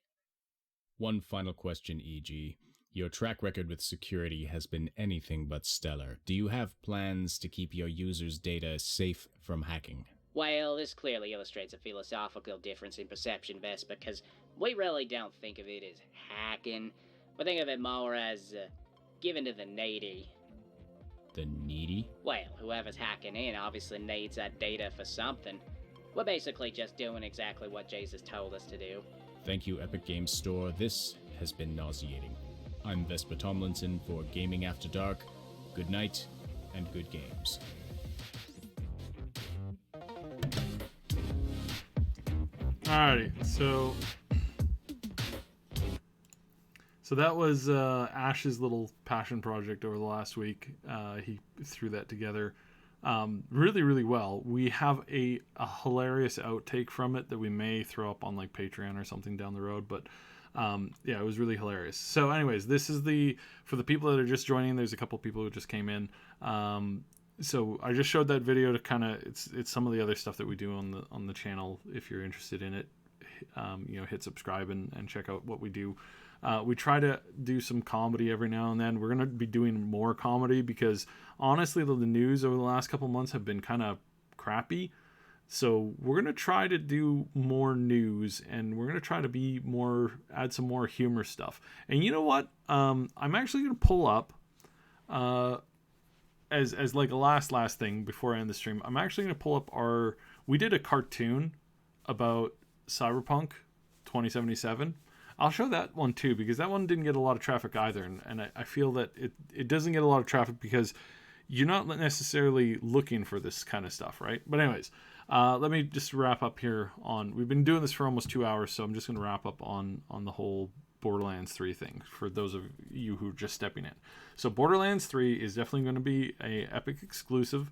One final question, E.G. Your track record with security has been anything but stellar. Do you have plans to keep your users' data safe from hacking? Well, this clearly illustrates a philosophical difference in perception, Vespa, because we really don't think of it as hacking. We think of it more as given to the needy. The needy? Well, whoever's hacking in obviously needs that data for something. We're basically just doing exactly what Jesus told us to do. Thank you, Epic Games Store. This has been nauseating. I'm Vespa Tomlinson for Gaming After Dark. Good night, and good games. Alrighty, so that was Ash's little passion project over the last week. He threw that together really, really well. We have a hilarious outtake from it that we may throw up on like Patreon or something down the road, but yeah, it was really hilarious. So anyways, this is for the people that are just joining, there's a couple people who just came in. So I just showed that video to kind of, it's some of the other stuff that we do on the channel. If you're interested in it, hit subscribe and check out what we do. We try to do some comedy every now and then. We're going to be doing more comedy because honestly, the news over the last couple months have been kind of crappy. So we're going to try to do more news, and we're going to try to add some more humor stuff. And you know what? I'm actually going to pull up, as like a last thing before I end the stream, I'm actually going to pull up we did a cartoon about Cyberpunk 2077. I'll show that one too, because that one didn't get a lot of traffic either. And I feel that it doesn't get a lot of traffic because you're not necessarily looking for this kind of stuff, right? But anyways, let me just wrap up here we've been doing this for almost 2 hours, so I'm just going to wrap up on the whole Borderlands 3 thing for those of you who are just stepping in. So Borderlands 3 is definitely going to be a Epic exclusive.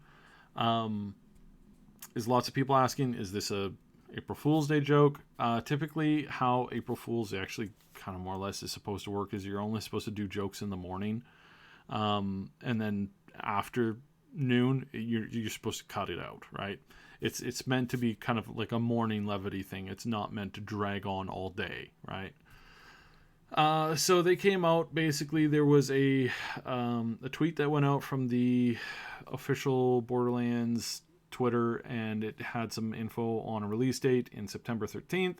There's lots of people asking, is this a April Fool's Day joke? Typically how April Fool's actually kind of more or less is supposed to work is you're only supposed to do jokes in the morning. And then after noon, you're supposed to cut it out, right? It's meant to be kind of like a morning levity thing. It's not meant to drag on all day, right? So they came out, basically there was a tweet that went out from the official Borderlands Twitter, and it had some info on a release date in September 13th,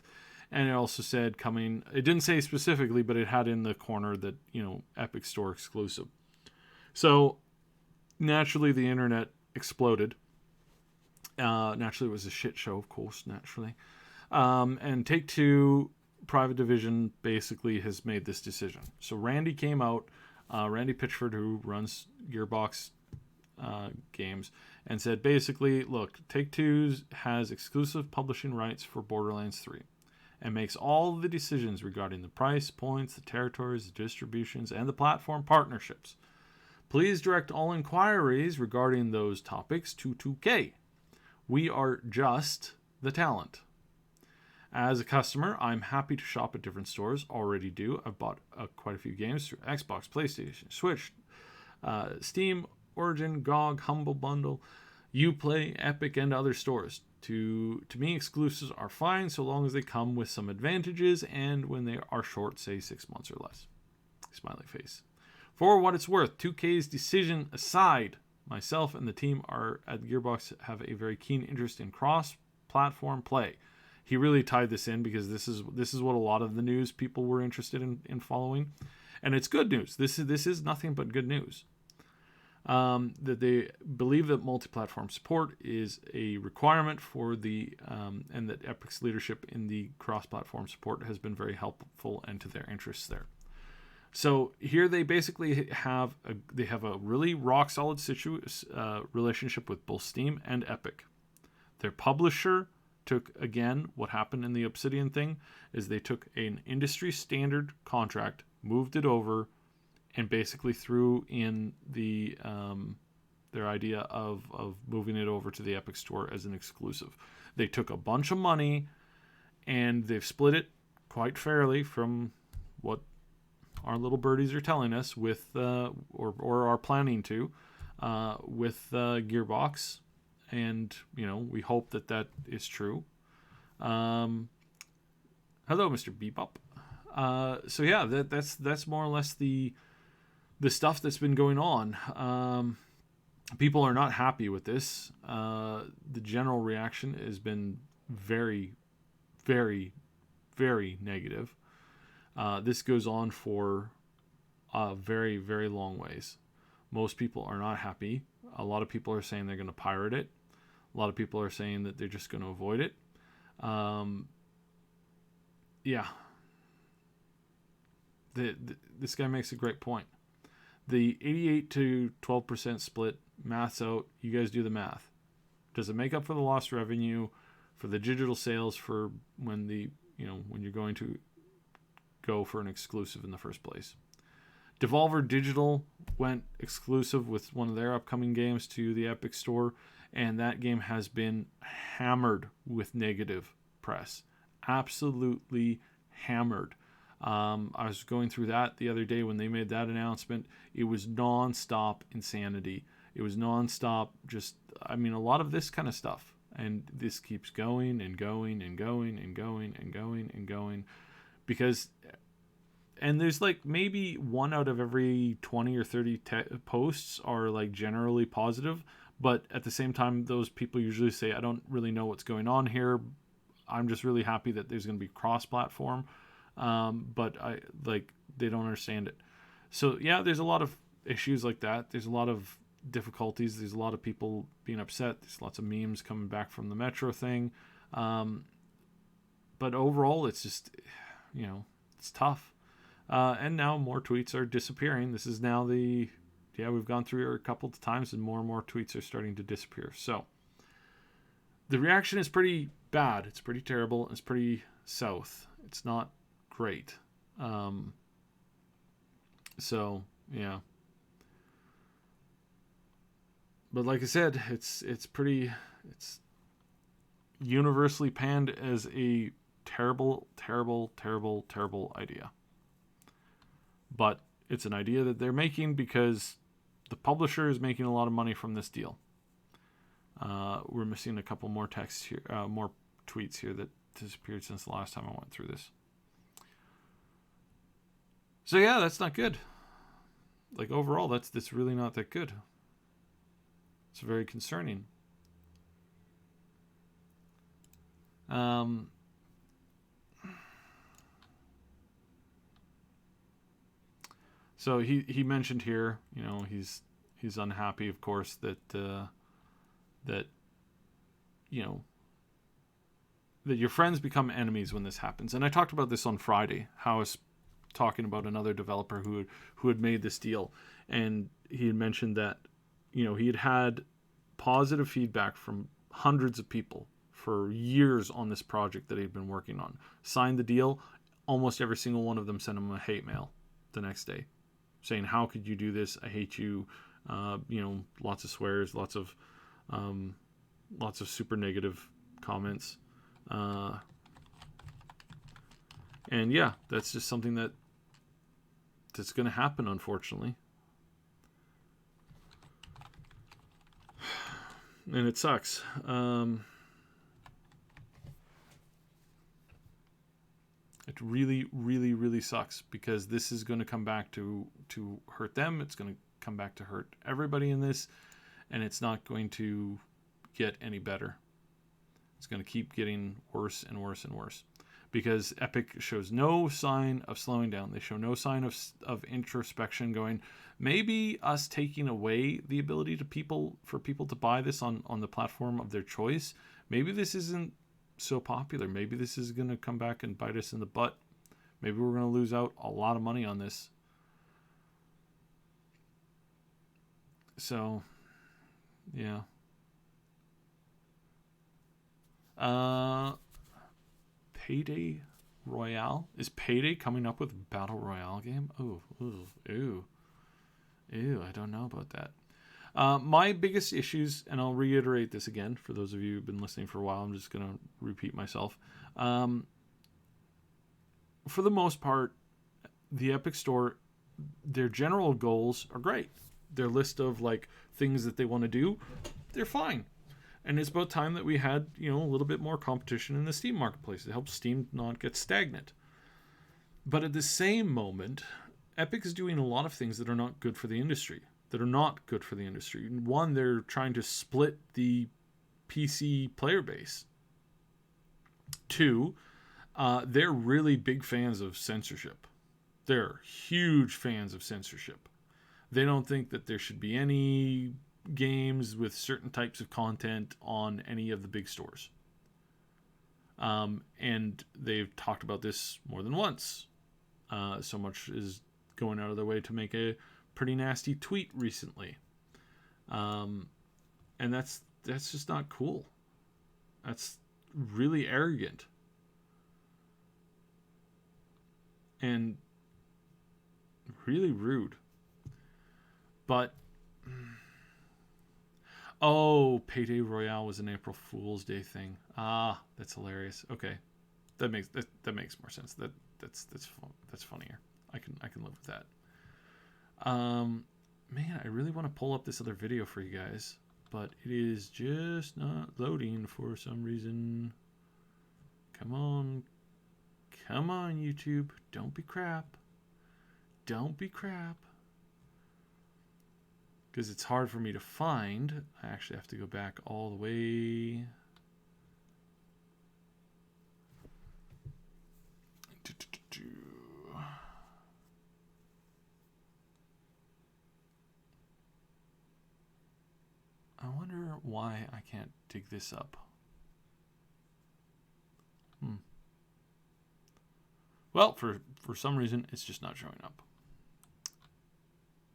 and it also said it didn't say specifically, but it had in the corner that, Epic Store exclusive. So naturally the internet exploded. Naturally it was a shit show, of course, naturally. And Take-Two Private Division basically has made this decision. So Randy came out, Randy Pitchford, who runs Gearbox games, and said basically, look, Take-Two has exclusive publishing rights for Borderlands 3 and makes all the decisions regarding the price points, the territories, the distributions, and the platform partnerships. Please direct all inquiries regarding those topics to 2K. We are just the talent. As a customer, I'm happy to shop at different stores. Already do. I've bought quite a few games through Xbox, PlayStation, Switch, Steam, Origin, GOG, Humble Bundle, Uplay, Epic, and other stores. To me, exclusives are fine so long as they come with some advantages and when they are short, say 6 months or less. Smiley face. For what it's worth, 2K's decision aside, myself and the team are at Gearbox have a very keen interest in cross-platform play. He really tied this in because this is what a lot of the news people were interested in following, and it's good news. This is nothing but good news. That they believe that multi-platform support is a requirement for the and that Epic's leadership in the cross-platform support has been very helpful and to their interests there. So here they basically have a really rock solid relationship with both Steam and Epic. Their publisher took, again, what happened in the Obsidian thing is they took an industry standard contract, moved it over, and basically threw in their idea of moving it over to the Epic Store as an exclusive. They took a bunch of money and they've split it quite fairly from what our little birdies are telling us with or are planning to with Gearbox, and we hope that is true. Hello, Mr. Bebop. So yeah, that's more or less the stuff that's been going on. People are not happy with this. The general reaction has been very, very, very negative. This goes on for a very, very long ways. Most people are not happy. A lot of people are saying they're going to pirate it. A lot of people are saying that they're just going to avoid it. Yeah. This guy makes a great point. The 88 to 12% split, math's out. You guys do the math. Does it make up for the lost revenue, for the digital sales, for when when you're going to go for an exclusive in the first place? Devolver Digital went exclusive with one of their upcoming games to the Epic Store, and that game has been hammered with negative press. Absolutely hammered. I was going through that the other day when they made that announcement. It was non-stop insanity. It was non-stop a lot of this kind of stuff. And this keeps going and going and going and going and going and going. Because, and there's like maybe 1 out of every 20 or 30 posts are like generally positive. But at the same time, those people usually say, I don't really know what's going on here. I'm just really happy that there's going to be cross-platform. But they don't understand it. So yeah, there's a lot of issues like that. There's a lot of difficulties. There's a lot of people being upset. There's lots of memes coming back from the Metro thing. But overall, it's just, it's tough. And now more tweets are disappearing. This is now we've gone through it a couple of times and more tweets are starting to disappear. So the reaction is pretty bad. It's pretty terrible. It's pretty south. It's not great. So yeah, but like I said, it's universally panned as a terrible idea. But it's an idea that they're making because the publisher is making a lot of money from this deal. We're missing a couple more texts here, more tweets here that disappeared since the last time I went through this. So yeah, that's not good. Like overall, that's really not that good. It's very concerning. So he mentioned here, he's unhappy, of course, that that your friends become enemies when this happens. And I talked about this on Friday, how I was talking about another developer who had made this deal, and he had mentioned that he had positive feedback from hundreds of people for years on this project that he'd been working on. Signed the deal, almost every single one of them sent him a hate mail the next day saying, how could you do this? I hate you. Lots of swears, lots of super negative comments. And yeah, that's just something that's going to happen, unfortunately. and it sucks. It really, really, really sucks because this is going to come back to hurt them. It's going to come back to hurt everybody in this, and it's not going to get any better. It's going to keep getting worse and worse and worse because Epic shows no sign of slowing down. They show no sign of introspection going, maybe us taking away the ability for people to buy this on the platform of their choice. Maybe this isn't so popular. Maybe this is going to come back and bite us in the butt. Maybe we're going to lose out a lot of money on this. So, yeah. Payday Royale? Is Payday coming up with a Battle Royale game? Ew, I don't know about that. My biggest issues, and I'll reiterate this again for those of you who've been listening for a while, I'm just going to repeat myself. For the most part, the Epic Store, their general goals are great. Their list of like things that they want to do, they're fine. And it's about time that we had, a little bit more competition in the Steam marketplace. It helps Steam not get stagnant. But at the same moment, Epic is doing a lot of things that are not good for the industry. One, they're trying to split the PC player base. Two, they're really big fans of censorship. They're huge fans of censorship. They don't think that there should be any games with certain types of content on any of the big stores. And they've talked about this more than once. So much is going out of their way to make a pretty nasty tweet recently. And that's just not cool. That's really arrogant. And really rude. But Payday Royale was an April Fool's Day thing. That's hilarious. Okay. That makes more sense. That's funnier. I can live with that. Man, I really want to pull up this other video for you guys, but it is just not loading for some reason. Come on, YouTube. Don't be crap. Because it's hard for me to find. I actually have to go back all the way. I wonder why I can't dig this up. Well, for some reason, it's just not showing up.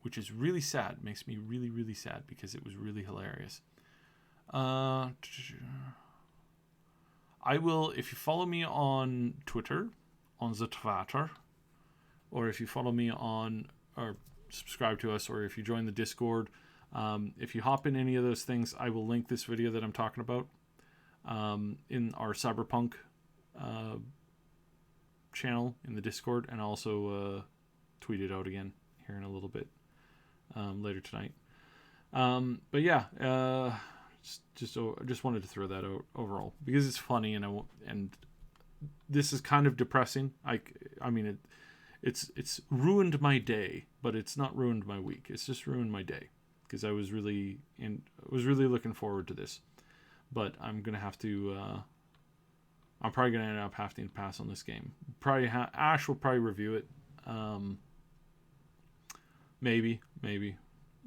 Which is really sad. Makes me really, really sad because it was really hilarious. I will, if you follow me on Twitter, or if you follow me on, or subscribe to us, or if you join the Discord, if you hop in any of those things, I will link this video that I'm talking about in our Cyberpunk channel in the Discord, and I'll also tweet it out again here in a little bit later tonight. But yeah, just wanted to throw that out overall because it's funny, and this is kind of depressing. I mean it's ruined my day, but it's not ruined my week. It's just ruined my day because I was really looking forward to this, but I'm gonna have to. I'm probably gonna end up having to pass on this game. Probably Ash will probably review it. Maybe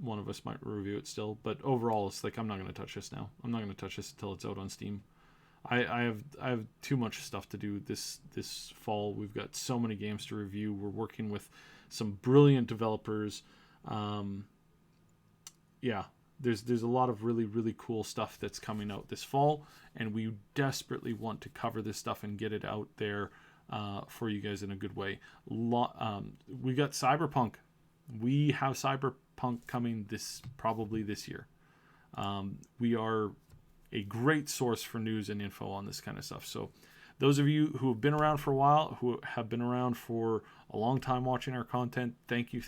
one of us might review it still, but overall it's like I'm not going to touch this now. I'm not going to touch this until it's out on Steam. I have too much stuff to do this fall. We've got so many games to review. We're working with some brilliant developers. There's a lot of really, really cool stuff that's coming out this fall, and we desperately want to cover this stuff and get it out there for you guys in a good way. We got Cyberpunk. We have Cyberpunk coming probably this year. We are a great source for news and info on this kind of stuff. So those of you who have been around for a while, who have been around for a long time watching our content, thank you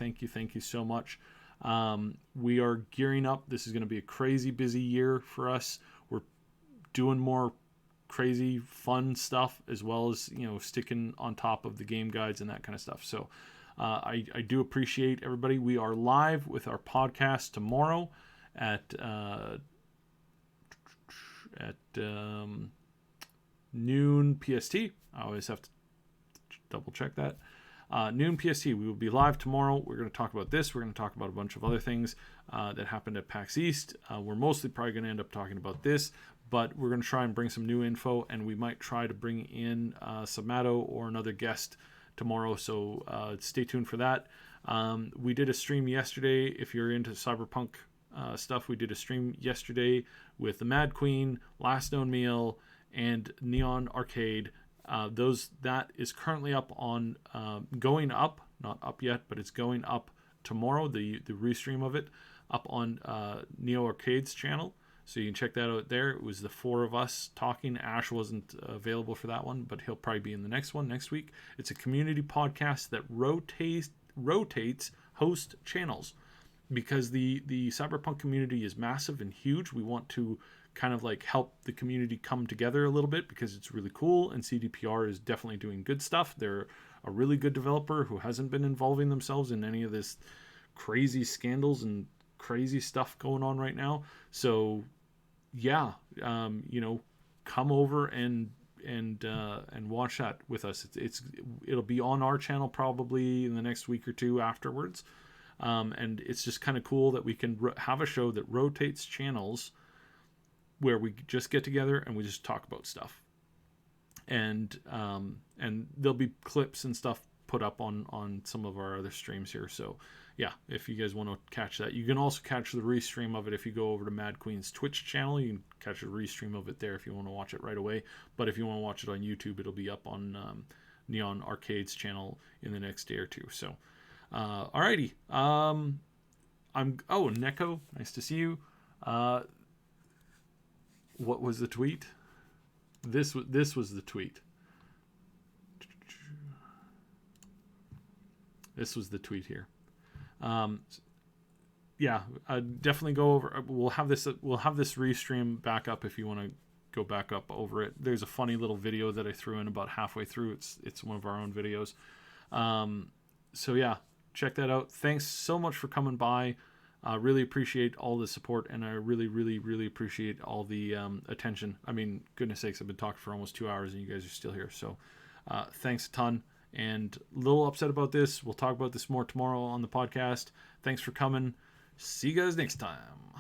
so much. We are gearing up. This is going to be a crazy busy year for us. We're doing more crazy fun stuff, as well as, you know, sticking on top of the game guides and that kind of stuff. So I do appreciate everybody. We are live with our podcast tomorrow at noon PST. I always have to double check that. Noon PST. We will be live tomorrow. We're going to talk about this. We're going to talk about a bunch of other things that happened at PAX East. We're mostly probably going to end up talking about this, but we're going to try and bring some new info, and we might try to bring in Samato or another guest tomorrow. So stay tuned for that. We did a stream yesterday. If you're into cyberpunk stuff, we did a stream yesterday with the Mad Queen, Last Known Meal, and Neon Arcade. That is currently up on going up, not up yet, but it's going up tomorrow. The restream of it up on Neo Arcade's channel, so you can check that out there. It was the four of us talking. Ash wasn't available for that one, but he'll probably be in the next one next week. It's a community podcast that rotates host channels, because the cyberpunk community is massive and huge. We want to kind of like help the community come together a little bit, because it's really cool, and CDPR is definitely doing good stuff. They're a really good developer who hasn't been involving themselves in any of this crazy scandals and crazy stuff going on right now. So yeah, you know, come over and watch that with us. It'll be on our channel probably in the next week or two afterwards. And it's just kind of cool that we can have a show that rotates channels, where we just get together and we just talk about stuff. And there'll be clips and stuff put up on some of our other streams here. So yeah, if you guys want to catch that, you can also catch the restream of it if you go over to Mad Queen's Twitch channel. You can catch a restream of it there if you want to watch it right away. But if you want to watch it on YouTube, it'll be up on Neon Arcade's channel in the next day or two. So alrighty. Neko, nice to see you. What was the tweet? This was the tweet. This was the tweet here. Yeah, definitely go over. We'll have this restream back up if you want to go back up over it. There's a funny little video that I threw in about halfway through. It's one of our own videos. So yeah, check that out. Thanks so much for coming by. Really appreciate all the support, and I really, really, really appreciate all the attention. I mean, goodness sakes, I've been talking for almost 2 hours and you guys are still here. So thanks a ton, and a little upset about this. We'll talk about this more tomorrow on the podcast. Thanks for coming. See you guys next time.